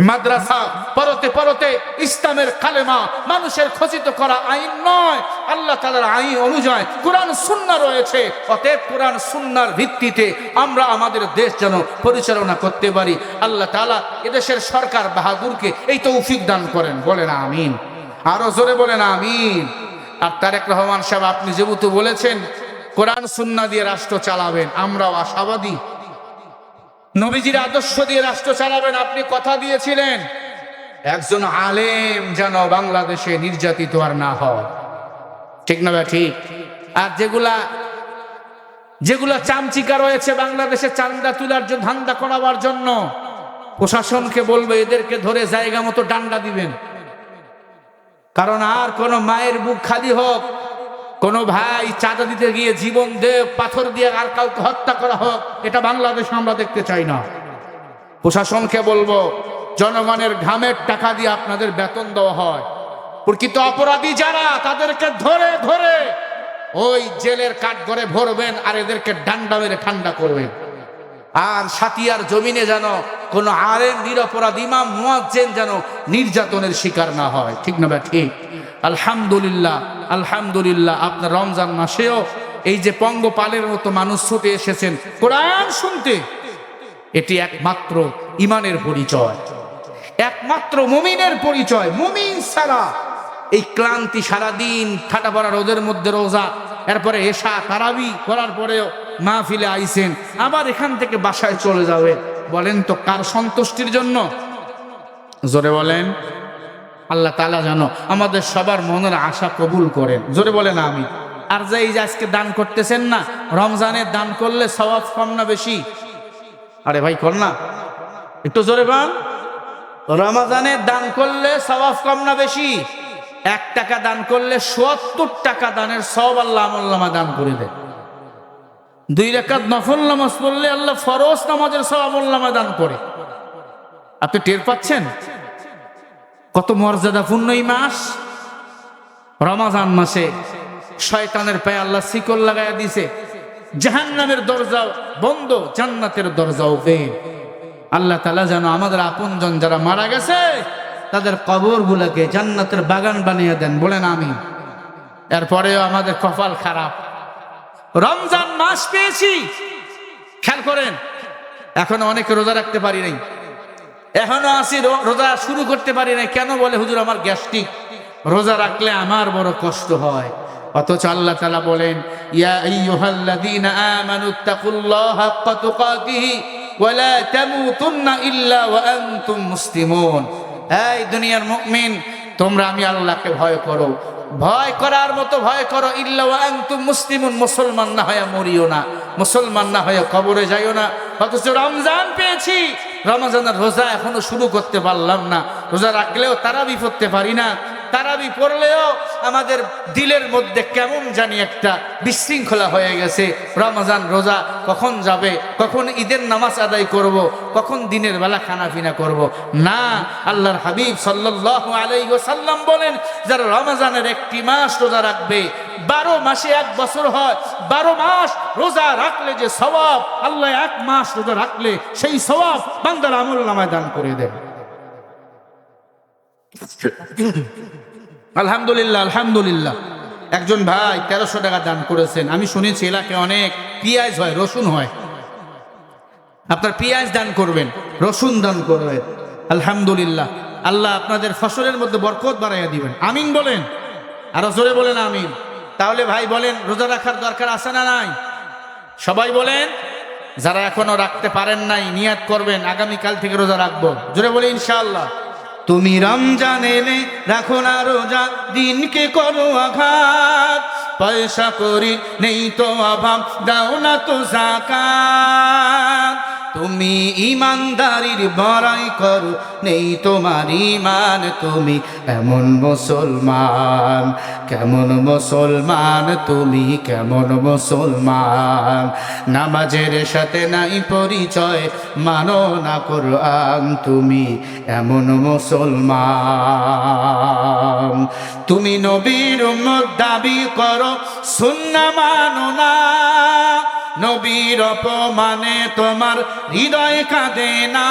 মাদ্রাসা, পরতে পরতে ইসলামের কালেমা মানুষের খচিত করা আইন নয়, আল্লাহ তাআলার আইন অনুযায়ী কোরআন সুন্নাহ রয়েছে। অতএব কোরআন সুন্নাহর ভিত্তিতে আমরা আমাদের দেশ যেন পরিচালনা করতে পারি। আল্লাহ তাআলা এদেশের সরকার বাহাদুরকে এই তৌফিক দান করেন, বলেন আমিন। আরো জোরে বলেন আমিন। আর তারেক রহমান সাহেব, আপনি যেহেতু বলেছেন কোরআন সুন্নাহ দিয়ে রাষ্ট্র চালাবেন, আমরাও আশাবাদী। নবীজির আদর্শ দিয়ে রাষ্ট্র চালাবেন, আপনি কথা দিয়েছিলেন। একজন আলেম যেন বাংলাদেশে নির্যাতিত আর না হয়, ঠিক না ভাই? ঠিক। আর যেগুলা চামচিকা রয়েছে বাংলাদেশে চান্দা তুলার জন্য, ধান্দা করাবার জন্য, প্রশাসনকে বলবে এদেরকে ধরে জায়গা মতো ডান্ডা দিবেন। কারণ আর কোন মায়ের বুক খালি হোক, কোন ভাই চাঁদা দিতে গিয়ে জীবন দিয়ে পাথর দিয়ে আর কাউকে হত্যা করা হোক, এটা বাংলাদেশ আমরা দেখতে চাই না। প্রশাসনকে বলবো জনগণের ঘামের টাকা দিয়ে আপনাদের বেতন দেওয়া হয়, প্রকৃত অপরাধী যারা তাদেরকে ধরে ধরে ওই জেলের কাঠঘরে ভরবেন আর এদেরকে ডান্ডা মেরে ঠান্ডা করবেন। আর সাতিয়ার জমিনে যেন কোন আলেম, নিরপরাধ ইমাম, মুয়াজ্জিন যেন নির্যাতনের শিকার না হয়, ঠিক না ভাই? ঠিক। আলহামদুলিল্লাহ, আলহামদুলিল্লাহ। আপনার রমজান মাসেও এই যে পঙ্গপালের মতো মানুষ ছুটে এসেছেন কোরআন শুনতে, এটি একমাত্র ইমানের পরিচয়, একমাত্র মুমিনের পরিচয়। মুমিন ছাড়া এই ক্লান্তি, সারাদিন ঠাটা পড়া রোদের মধ্যে রোজা, এরপরে এশা তারাবি করার পরেও মাহফিলে আইছেন, আবার এখান থেকে বাসায় চলে যাবে, বলেন তো কার সন্তুষ্টির জন্য? জোরে বলেন। আল্লাহ তাআলা যেন আমাদের সবার মনের আশা কবুল করেন। জোরে বলেন আমি। আর যে এই যে আজকে দান করতেছেন না, রমজানের দান করলে সওয়াব কম না বেশি? আরে ভাই কর না, একটু জোরে বল। রমজানের দান করলে সওয়াব কম না বেশি? 1 টাকা দান করলে ৭০ টাকা দানের সওয়াব আল্লাহ আমলনামা দান করে দেয়। 2 রাকাত নফল নামাজ পড়লে আল্লাহ ফরজ নামাজের সওয়াব আমলনামা দান করে। আপনি টের পাচ্ছেন কত মর্যাদাপূর্ণ এই মাস? রমজান মাসে শয়তানের পায়ে আল্লাহ শিকল লাগাইয়া দিছে, জাহান্নামের দরজাও বন্ধ, জান্নাতের দরজাও বের। আল্লাহ তাআলা যেন আমাদের আপনজন যারা মারা গেছে তাদের কবর গুলাকে জান্নাতের বাগান বানিয়ে দেন, বলেন আমিন। এরপরেও আমাদের কপাল খারাপ, রমজান মাস পেয়েছি, খেয়াল করেন এখনো অনেকে রোজা রাখতে পারি নাই, এখনো আসি রোজা শুরু করতে পারি নাই। কেন? বলে হুজুর আমার গ্যাস্ট্রিক, রোজা রাখলে আমার বড় কষ্ট হয়। অথচ আল্লাহ তাআলা বলেন, ইয়া আইয়ুহাল্লাযীনা আমানুত্তাকুল্লাহা হাক্কা তুকাতিহি ওয়া লা তামুতুন্না ইল্লা ওয়া আনতুম মুসলিমুন। এই দুনিয়ার মুমিন, তোমরা আমি আল্লাহকে ভয় করো, ভয় করার মতো ভয় করো, ইল্লা ওয়া আনতুম মুসলিমুন, মুসলমান না হয়ে মরিও না, মুসলমান না হয়ে কবরে যাইও না। অথচ রমজান পেয়েছি, রমজানের রোজা এখনো শুরু করতে পারলাম না, রোজা রাখলেও তারাবি পড়তে পারি না, তারাবি পড়লেও আমাদের দিলের মধ্যে কেমন জানি একটা বিশৃঙ্খলা হয়ে গেছে। রমজান রোজা কখন যাবে, কখন ঈদের নামাজ আদায় করব, কখন দিনের বেলা খানাপিনা করব না। আল্লাহর হাবিব সাল্লাল্লাহু আলাইহি ওয়াসাল্লাম বলেন, যারা রমজানের 1টি মাস রোজা রাখবে, 12 মাসে 1 বছর হয়, 12 মাস রোজা রাখলে যে সওয়াব, আল্লাহ 1 মাস রোজা রাখলে সেই সওয়াব বান্দার আমলনামায় দান করে দেন। আলহামদুলিল্লাহ, আলহামদুলিল্লাহ। একজন ভাই 1300 টাকা দান করেছেন। আমি শুনেছি এলাকায় অনেক পেঁয়াজ হয়, রসুন হয়, আপনার পেঁয়াজ দান করবেন, রসুন দান করবেন। আলহামদুলিল্লাহ, আল্লাহ আপনাদের ফসলের মধ্যে বরকত বাড়াইয়া দিবেন। আমিন বলেন, আরো জোরে বলেন আমিন। তাহলে ভাই বলেন, রোজা রাখার দরকার আছে না নাই? সবাই বলেন। যারা এখনো রাখতে পারেন নাই, নিয়াত করবেন আগামীকাল থেকে রোজা রাখবো। জোরে বলে ইনশাআল্লাহ। তুমি রমজান এলে রাখো না রোজা, দিনকে করো আঘাত, পয়সা করি নেই তো অভাব, দাও না তো যাকাত। তুমি ইমানদারির বড়াই করো, নেই তোমার ইমান, তুমি এমন মুসলমান, কেমন মুসলমান তুমি, কেমন মুসলমান। নামাজের সাথে নাই পরিচয়, মানো না কোরআন, তুমি এমন মুসলমান। তুমি নবীর উম্মত দাবি করো, সুন্নাহ মানো না, নবীর অপমানে তোমার হৃদয় কাঁদে না।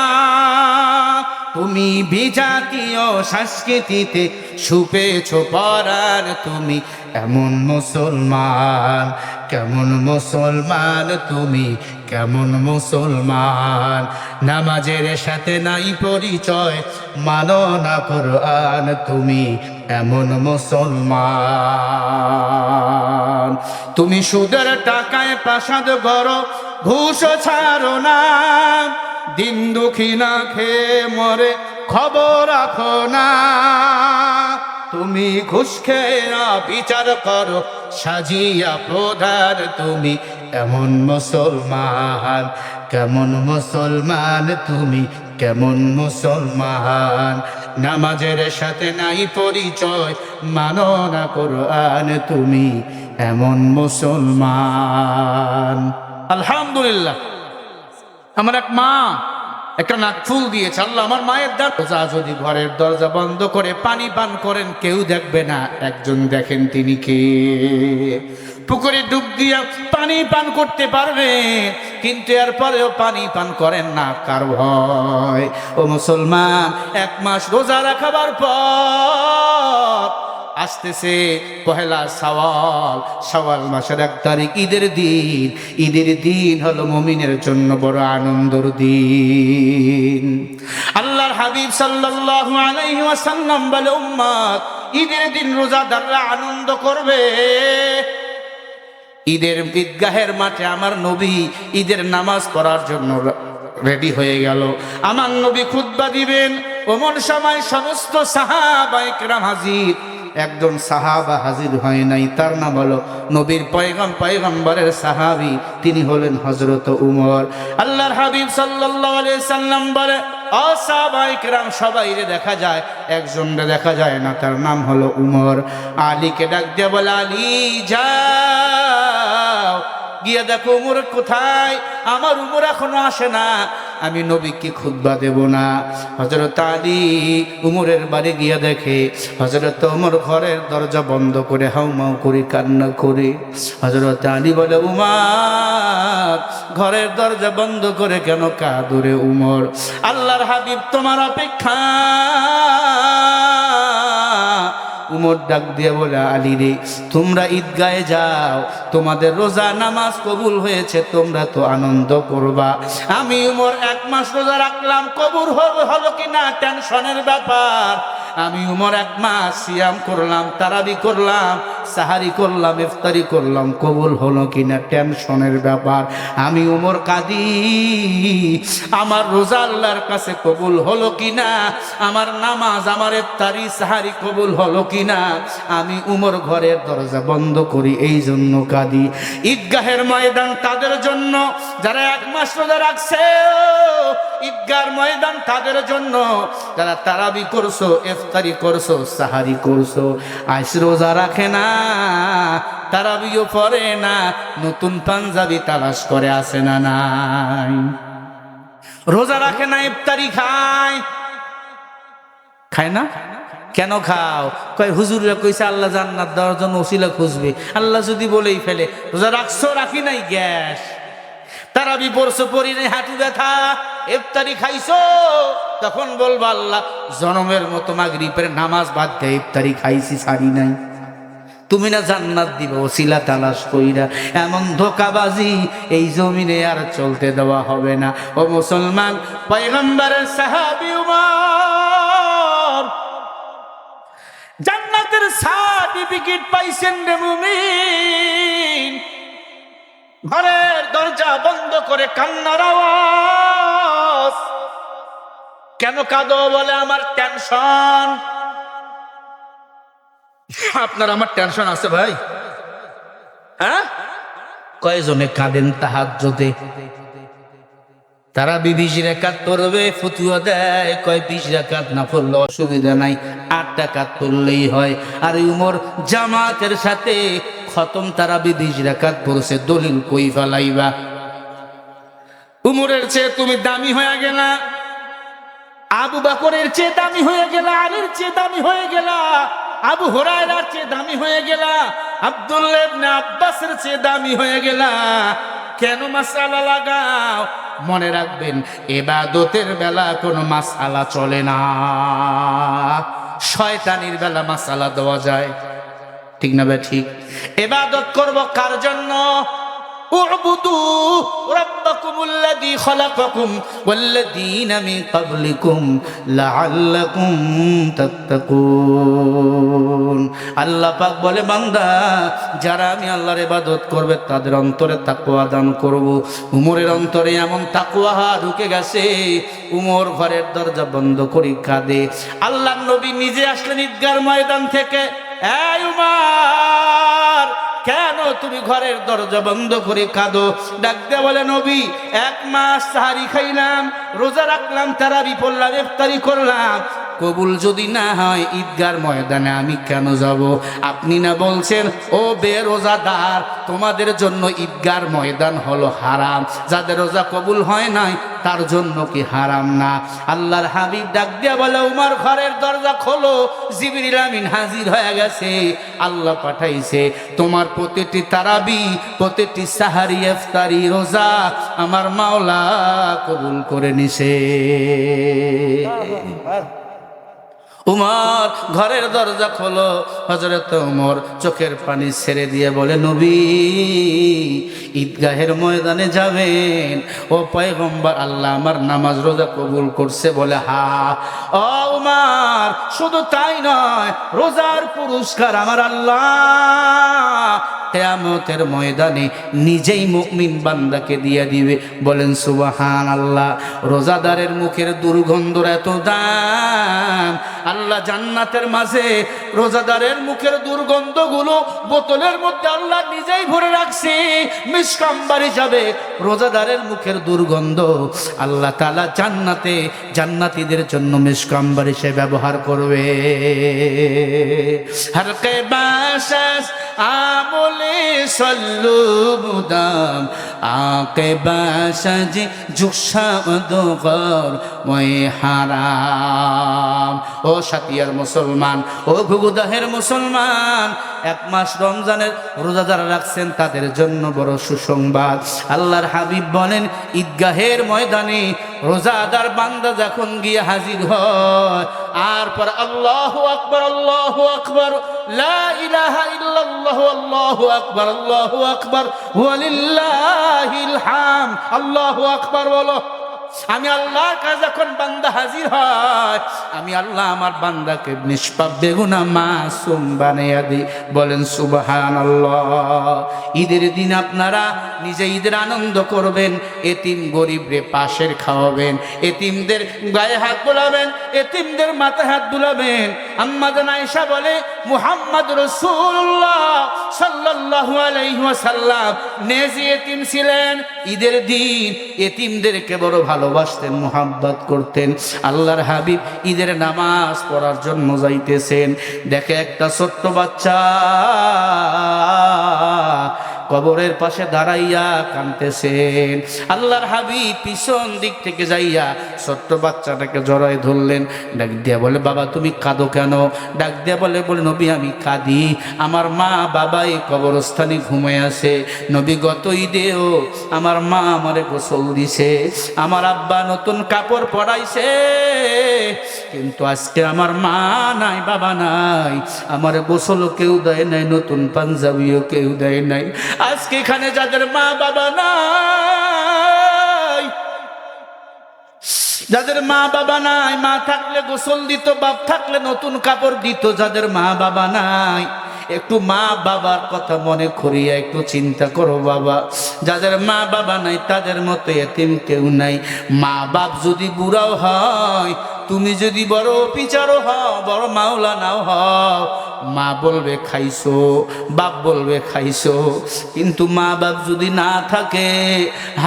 তুমি বিজাতীয় সংস্কৃতিতে সুপেছ পরাণ, তুমি এমন মুসলমান, কেমন মুসলমান তুমি, কেমন মুসলমান। নামাজের সাথে নাই পরিচয়, মানো না কোরআন, তুমি এমন মুসলমান। তুমি সুদের টাকায় প্রাসাদ গড়ো, ঘুষ ছাড়ো না, দিন দুঃখী না খেয়ে মরে খবর রাখো না। তুমি ঘুষ খেয়ে বিচার করো, সাজিয়া প্রধান, তুমি এমন মুসলমান, কেমন মুসলমান তুমি, কেমন মুসলমান। নামাজের সাথে নাই পরিচয়, মানো না কোরআন, তুমি এমন মুসলমান। আলহামদুলিল্লাহ, আমার এক মা একটা নাকফুল দিয়েছে। আল্লাহ আমার মায়ের দরজা যদি ঘরের দরজা বন্ধ করে পানি পান করেন, কেউ দেখবে না, একজন দেখেন, তিনি কে? পুকুরে ডুব দিয়া পানি পান করতে পারবে, কিন্তু এরপরেও পানি পান করেন না, কার ভয়? ও মুসলমান, 1 মাস রোজা রাখাবার পর আসতেছে পহেলা শাওয়াল, শাওয়াল মাসের 1 তারিখ ঈদের দিন। ঈদের দিন হলো মুমিনের জন্য বড় আনন্দের দিন। আল্লাহর হাবিব সাল্লাল্লাহু আলাইহি ওয়াসাল্লাম বলে, উম্মত, ঈদের দিন রোজাদাররা আনন্দ করবে। ঈদের ঈদগাহের মাঠে আমার নবী ঈদের নামাজ পড়ার জন্য রেডি হয়ে গেল। আমার নবী খুতবা দিবেন, ওমন সময় সমস্ত সাহাবায়ে কেরাম হাজির। একজন সাহাবা হাজির হয় নাই, তার নাম হলো নবীর পয়গম্বরের সাহাবী, তিনি হলেন হযরত উমর। আল্লাহর হাবিব সাল্লাল্লাহু আলাইহি সাল্লাম বলে, ও সাহাবায়ে কেরাম, সবাইরে দেখা যায়, একজনরে দেখা যায় না, তার নাম হলো উমর। আলীকে ডাক দিয়ে বলে, আলী যাও, গিয়ে দেখো উমর কোথায়। আমার উমর এখনো আসে না, আমি নবীকে খুতবা দেব না। হযরত আলী উমরের বাড়ি গিয়ে দেখে হযরত উমর ঘরের দরজা বন্ধ করে হাউমাউ করে কান্না করে। হযরত আলী বলে, উমর, ঘরের দরজা বন্ধ করে কেন কাঁদরে উমর? আল্লাহর হাবিব তোমার অপেক্ষা। উমর ডাক দিয়ে বলে, আলী রে, তোমরা ঈদগাহে যাও, তোমাদের রোজা নামাজ কবুল হয়েছে, তোমরা তো আনন্দ করবা। আমি উমর 1 মাস রোজা রাখলাম, কবুল হলো কিনা টেনশনের ব্যাপার। আমি উমর 1 মাস সিয়াম করলাম, তারাবি করলাম, সাহারি করলাম, ইফতারি করলাম, কবুল হলো কিনা টেনশনের ব্যাপার। আমি উমর কাঁদি, আমার রোজা আল্লাহর কাছে কবুল হলো কিনা, আমার নামাজ, আমার ইফতারি সাহারি কবুল হলো কিনা। আমি উমর ঘরের দরজা বন্ধ করি, এই জন্য কাঁদি। ঈদগাহের ময়দান তাদের জন্য যারা 1 মাস রোজা রাখছে, ঈদগাহের ময়দান তাদের জন্য যারা তারাবি করছো, ইফতারি করছো, সাহারি করছো। আজ রোজা রাখে না, তারাবিও পড়ে না, নতুন পাঞ্জাবি তালাশ করে আসে না নাই। রোজা রাখে না, ইফতারি খায়, খায় না। কেন খাও? কয় হুজুররা কইছে আল্লাহ জান্নাত দেওয়ার জন্য ওসিলা খুঁজবে। আল্লাহ যদি বলেই ফেলে রোজা রাখছো, রাখি নাই, গ্যাস। তারাবি পড়ছো, পড়ি নাই, হাঁটু ব্যথা। ইফতারি খাইছো, তখন বলবো আল্লাহ জনমের মতো মাগরিবের নামাজ বাদ দিয়ে ইফতারি খাইছি, ছাড়ি নাই। তুমি না জান্নাত দিবে ওসিলা তালাশ কইরা। এমন ধোঁকাবাজি এই জমিনে আর চলতে দেওয়া হবে না। ও মুসলমান, পয়গম্বরের সাহাবী উমর জান্নাতের সার্টিফিকেট পাইছেন রে মুমিন। ঘরের দরজা বন্ধ করে কান্নার আওয়াজ। কেন কাঁদো? বলে আমার টেনশন। আপনার আমার টেনশন আছে ভাই? হ্যাঁ, কয়জনে কাঁদেন তাহাজ্জুদে? তারা 20 রাকাত পড়বে, ফতুয়া দেয় কয় 20 রাকাত না পড়লে অসুবিধা নাই, 8 রাকাত পড়লেই হয়। আর উমর জামাতের সাথে খতম তারা 20 রাকাত পড়ছে, দলিল কই ফেলাইবা? উমরের চেয়ে তুমি দামি হয়ে গেলা, আবু বকরের চেয়ে দামি হয়ে গেলা, আলীর চেয়ে দামি হয়ে গেলা, আবু হুরায়রার চেয়ে দামি হয়ে গেলা, আব্দুল্লাহ ইবনে আব্বাসের চেয়ে দামি হয়ে গেলা। কেন মাসআলা লাগাও? মনে রাখবেন, ইবাদতের বেলা কোনো মাসআলা চলে না, শয়তানির বেলা মাসআলা দেওয়া যায়। ঠিক না ভাই? ঠিক। ইবাদত করব কার জন্য? উবুদু রাব্বাকুমুল্লাযী খালাকাকুম ওয়াল্লাযীনা মিন ক্বাবলিকুম লাআল্লাকুম তাত্তাকুন। আল্লাহ পাক বলে, বান্দা যারা আমি আল্লাহর ইবাদত করবে তাদের অন্তরে তাকওয়া দান করব। উমরের অন্তরে এমন তাকওয়া ঢুকে গেছে, উমর ঘরের দরজা বন্ধ করে কাঁদে। আল্লাহর নবী নিজে আসলেন ঈদগাহর ময়দান থেকে। এই উমর, কেন তুমি ঘরের দরজা বন্ধ করে কাঁদো? ডাক দিয়ে বলে, নবী 1 মাস সাহারি খাইলাম, রোজা রাখলাম, তারাবি পড়লাম, ইফতারি করলাম, কবুল যদি না হয় ঈদগাহর ময়দানে আমি কেন যাব? আপনি না বলছেন ও বেরোজাদার, তোমাদের জন্য ঈদগাহর ময়দান হলো হারাম, যাদের রোজা কবুল হয় নাই তার জন্য কি হারাম না? আল্লাহর হাবিব ডাক দিয়া বলে, উমর ঘরের দরজা খোলো, জিবরিল আমিন হাজির হয়ে গেছে। আল্লাহ পাঠাইছে তোমার প্রতিটি তারাবি, প্রতিটি সাহারি, ইফতারি, রোজা আমার মাওলা কবুল করে নিছে। উমর ঘরের দরজা খোলো, হযরত ওমর চোখের পানি ছেড়ে দিয়ে বলে, নবী ঈদগাহের ময়দানে যাবেন? ও পয়গম্বর, আল্লাহ আমার নামাজ রোজা কবুল করছে। বলে, হা। ও ওমর, শুধু তাই নয়, রোজার পুরস্কার আমার আল্লাহ কিয়ামতের ময়দানে নিজেই মুমিন বান্দাকে দিয়ে দিবে। বলেন সুবহানাল্লাহ। রোজাদারের মুখের দুর্গন্ধর এত দাম, আল্লাহ জান্নাতের মাঝে রোজাদারের মুখের দুর্গন্ধগুলো বোতলের মধ্যে আল্লাহ নিজেই ভরে রাখছে। মিশকাম্বার হিসাবে রোজাদারের মুখের দুর্গন্ধ আল্লাহ তাআলা জান্নাতে জান্নাতীদের জন্য মিশকাম্বার হিসেবে ব্যবহার করবে। হরকে বাসাস আমলে সল্লু মুদাম আকে বাসাজ জুকসাদগর মই হারাম। ও সাতিয়ার মুসলমান, ও ঘুঘুদাহের মুসলমান, 1 মাস রমজানের রোজাদার রাখছেন, তাদের জন্য বড় সুসংবাদ। আল্লাহর হাবিব বলেন, ঈদগাহের ময়দানে রোজাদার বান্দা যখন গিয়ে হাজির হয়, আর পর আল্লাহু আকবার, আল্লাহু আকবার, লা ইলাহা ইল্লাল্লাহু, আল্লাহু আকবার, আল্লাহু আকবার, ওয়ালিল্লাহিল হামদ, আল্লাহু আকবার বলো। আমি আল্লাহর কাছে যখন বান্দা হাজির হয়, আমি আল্লাহ আমার বান্দাকে নিষ্পাপ বেগুনা মাসুম বানাইয়া দিই। বলেন সুবহানাল্লাহ। ঈদের দিন আপনারা নিজে ঈদের আনন্দ করবেন, এতিম গরিবরে পাশের খাওয়াবেন, এতিমদের গায়ে হাত বুলাবেন, এতিমদের মাথায় হাত বুলাবেন। আম্মা জান আয়েশা বলে, মুহাম্মদ রাসূলুল্লাহ সাল্লাল্লাহু আলাইহি ওয়াসাল্লাম নেজি এতিম ছিলেন। ঈদের দিন এতিমদেরকে বড় ভালোবাসতেন, মুহাব্বত করতেন। আল্লাহর হাবিব ঈদের নামাজ পড়ার জন্য যাইতেছেন, দেখে একটা ছোট্ট বাচ্চা কবরের পাশে দাঁড়াইয়া কাঁদতেছেন। আল্লাহর হাবিব পিছন দিক থেকে যাইয়া ছোট্ট বাচ্চাটাকে জড়ায় ধরলেন, ডাক দিয়া বলে, বাবা তুমি কাঁদো কেন? ডাক দিয়া বলে, নবী আমি কাঁদি, আমার মা বাবা এই কবরস্থানে ঘুমিয়ে আছে। নবী গত ঈদেও আমার মা আমারে গোসল দিছে, আমার আব্বা নতুন কাপড় পরাইছে, কিন্তু আজকে আমার মা নাই, বাবা নাই, আমার গোসলও কেউ দেয় নাই, নতুন পাঞ্জাবিও কেউ দেয় নাই। আজকে এখানে যাদের মা বাবা নাই, যাদের মা বাবা নাই, মা থাকলে গোসল দিত, বাপ থাকলে নতুন কাপড় দিত, যাদের মা বাবা নাই একটু মা বাবার কথা মনে করিয়া একটু চিন্তা করো বাবা। যাদের মা বাবা নাই তাদের মতো এতিম কেউ নাই। মা বাপ যদি বুড়াও হয়, তুমি যদি বড় অফিসারও হও, বড় মাওলানাও হও, মা বলবে খাইছো, বাপ বলবে খাইছো। কিন্তু মা বাপ যদি না থাকে,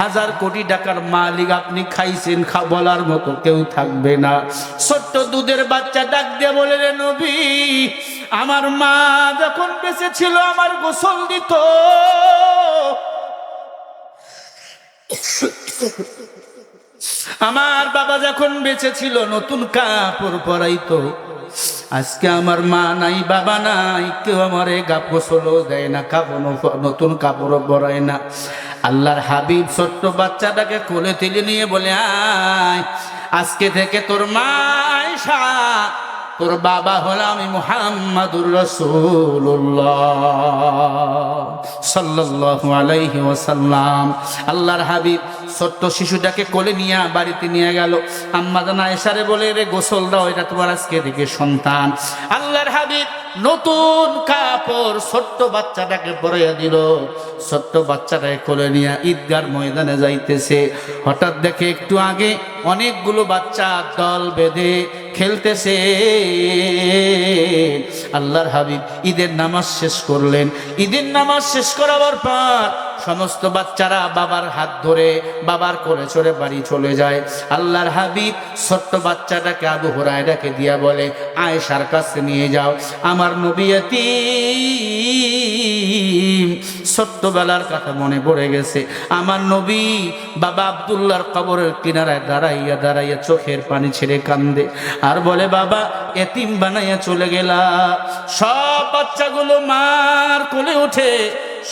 1000 কোটি টাকার মালিক আপনি খাইছেন, বলার মতো কেউ থাকবে না। ছোট্ট দুধের বাচ্চা ডাক দিয়ে বলে, রে নবী, আমার মা যখন বেঁচে ছিল আমার গোসল দিত, আমার বাবা যখন বেঁচে ছিল নতুন কাপড় পরাইতো। আজকে আমার মা নাই, বাবা নাই, কেউ আমারে গোসলও দেয় না, নতুন কাপড়ও পরায় না। আল্লাহর হাবিব ছোট্ট বাচ্চাটাকে কোলে তুলে নিয়ে বলে, আয়, আজকে থেকে তোর মা আয়েশা, তোর বাবা হলো আমি মুহাম্মাদুর রাসূলুল্লাহ সাল্লাল্লাহু আলাইহি ওয়াসাল্লাম। আল্লাহর হাবিব ছোট্ট শিশুটাকে কোলে নিয়ে বাড়িতে নিয়ে গেল। আম্মা জান আয়েশারে বলে, রে গোসল দাও, এটা তোমার আজকে থেকে সন্তান। আল্লাহর হাবিব নতুন কাপড় ছোট্ট বাচ্চাটাকে পরাইয়া দিল। ছোট্ট বাচ্চাটাকে কোলে নিয়ে ঈদগার ময়দানে যাইতেছে। হঠাৎ দেখে একটু আগে অনেকগুলো বাচ্চা দল বেঁধে খেলতেছে। আল্লাহর হাবিব ঈদের নামাজ শেষ করলেন। ঈদের নামাজ শেষ করাবার পর সমস্ত বাচ্চারা বাবার হাত ধরে বাবার কোলে চড়ে বাড়ি চলে যায়। আল্লাহর হাবিব ছোট্ট বাচ্চাটাকে আবু হুরায়রাকে দিয়া বলে, আয়েশার কাছে নিয়ে যাও, আমার নবী এতিম, ছোট্টবেলার কথা মনে পড়ে গেছে। আমার নবী বাবা আব্দুল্লাহর কবরের কিনারায় দাঁড়াইয়া দাঁড়াইয়া চোখের পানি ছেড়ে কান্দে আর বলে, বাবা এতিম বানাইয়া চলে গেলা। সব বাচ্চাগুলো মার কোলে ওঠে,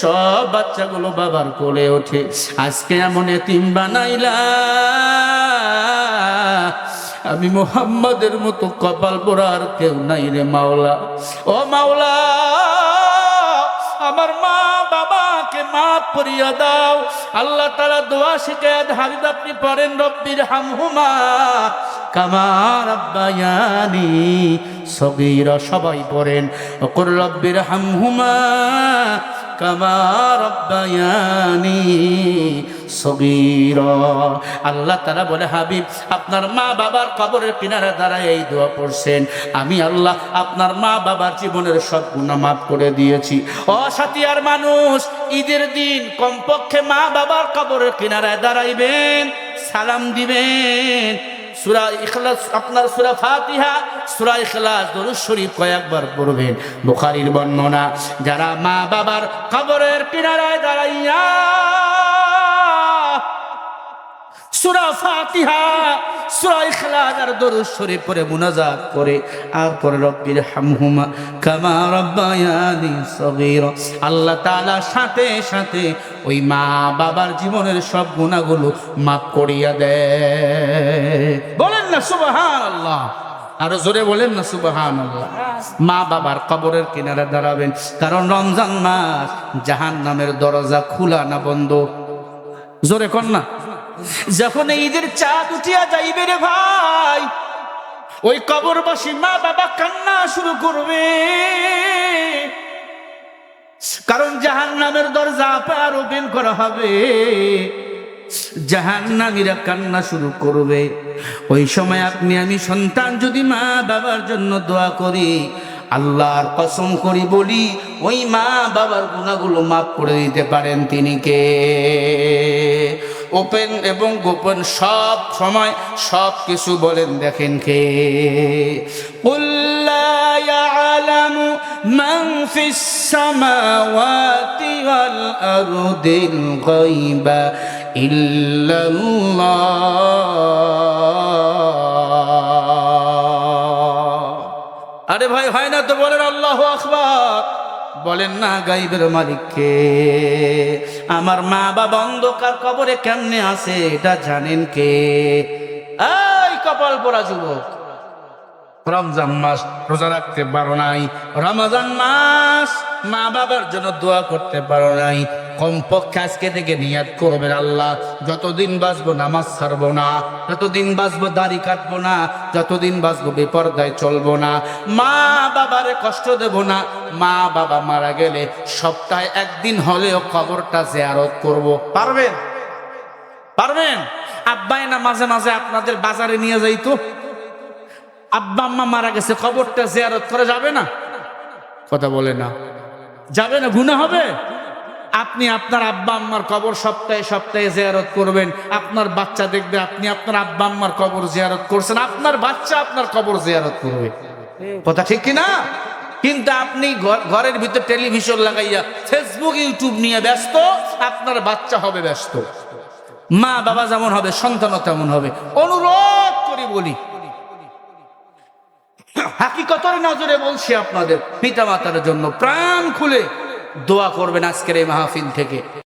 সব বাচ্চাগুলো বাবার কোলে ওঠে, আজকে এমন এতিম বানাইলা। আমি মুহাম্মাদের মতো কপাল পোড়া আর কেউ নাই রে মাওলা। ও মাওলা, আমার মা বাবাকে মাফ করিয়া দাও। আল্লাহ তাআলা দোয়া শিখায় হাবিব আপনি পড়েন, রব্বির হামহুমা কামা রাব্বায়ানি সগীরা। সবাই পড়েন, ওকুর রব্বির হামহুমা কামা রাব্বায়ানি সগীরা। আল্লাহ তাআলা বলে, হাবিব আপনার মা বাবার কবরের কিনারে দাঁড়ায় এই দোয়া পড়ছেন, আমি আল্লাহ আপনার মা বাবার জীবনের সব গুনাহ মাফ করে দিয়েছি। ও সাথিয়ার মানুষ, ঈদের দিন কমপক্ষে মা বাবার কবরের কিনারে দাঁড়াইবেন, সালাম দিবেন। সূরা ইখলাস, আপনার সূরা ফাতিহা, সূরা ইখলাস, দরুদ শরীফ কয়েকবার পড়বেন। বুখারীর বর্ণনা, যারা মা বাবার কবরের কিনারায় দাঁড়াইয়া সূরা ফাতিহা, সূরা ইখলাস আর দরুদ শরীফ পড়ে মুনাজাত করে আর পরে রব্বির হামহুমা কামা রাব্বায়ানি সগীরা, আল্লাহ তাআলা সাথে সাথে ওই মা বাবার জীবনের সব গুনাহগুলো মাফ করিয়া দেয়। বলেন না সুবহানাল্লাহ, আরো জোরে বলেন না সুবহানাল্লাহ। মা বাবার কবরের কিনারে দাঁড়াবেন, কারণ রমজান মাস, জাহান্নামের দরজা খোলা না বন্ধ? জোরে কর না। যখন ঈদের চাঁদ উঠিয়া যাইবে রে ভাই, ওই কবরবাসী মা বাবা কান্না শুরু করবে, কারণ জাহান্নামের দরজা আবার ওপেন করা হবে, জাহান্নামীরা কান্না শুরু করবে। ওই সময় আপনি আমি সন্তান যদি মা বাবার জন্য দোয়া করি, আল্লাহর কসম করি বলি, ওই মা বাবার গুনাহগুলো মাফ করে দিতে পারেন তিনি কে? ওপেন এবং গোপন সব সময় সব কিছু বলেন, দেখেন কে? কুল লা ইয়ালামু মান ফিস সামাওয়াতি ওয়াল আরদিল গায়বা ইল্লাল্লাহ। আরে ভাই, হয় না তো বলেন আল্লাহু আকবার। বলেন না গায়বের মালিক কে? আমার মা বাবা অন্ধকার কবরে কেমনে আছে এটা জানেন কে? এই কপাল পোড়া যুবক, রমজান মাস রোজা রাখতে পারো নাই, রমজান মাস মা বাবার জন্য দোয়া করতে পারো নাই, কমপক্ষে আজকে থেকে নিয়াত করবেন, আল্লাহ যতদিন বাঁচবো নামাজ ছাড়বো না, যতদিন বাঁচবো দাড়ি কাটবো না, যতদিন বাঁচবো বেপরদায় চলবো না, মা বাবারে কষ্ট দেব না। মা বাবা মারা গেলে সপ্তাহে একদিন হলেও কবরটা জিয়ারত করব। পারবেন? পারবেন? আব্বাই না মাঝে মাঝে আপনাদের বাজারে নিয়ে যাইতো, আব্বা আম্মা মারা গেছে, কবরটা জিয়ারত করে যাবে না? কথা বলে না, যাবে না? গুনাহ হবে? আপনি আপনার আব্বা আম্মার কবর সপ্তাহে সপ্তাহে জিয়ারত করবেন, আপনার বাচ্চা দেখবে আপনি আপনার আব্বা আম্মার কবর জিয়ারত করছেন, আপনার বাচ্চা আপনার কবর জিয়ারত করবে। কথা ঠিক কিনা? কিন্তু আপনি ঘরের ভিতর টেলিভিশন লাগাইয়া ফেসবুক ইউটিউব নিয়ে ব্যস্ত, আপনার বাচ্চা হবে ব্যস্ত। মা বাবা যেমন হবে সন্তানও তেমন হবে। অনুরোধ করি বলি, হাকিকতের নজরে বলছি, আপনাদের পিতা মাতার জন্য প্রাণ খুলে দোয়া করবেন আজকের এই মাহফিল থেকে।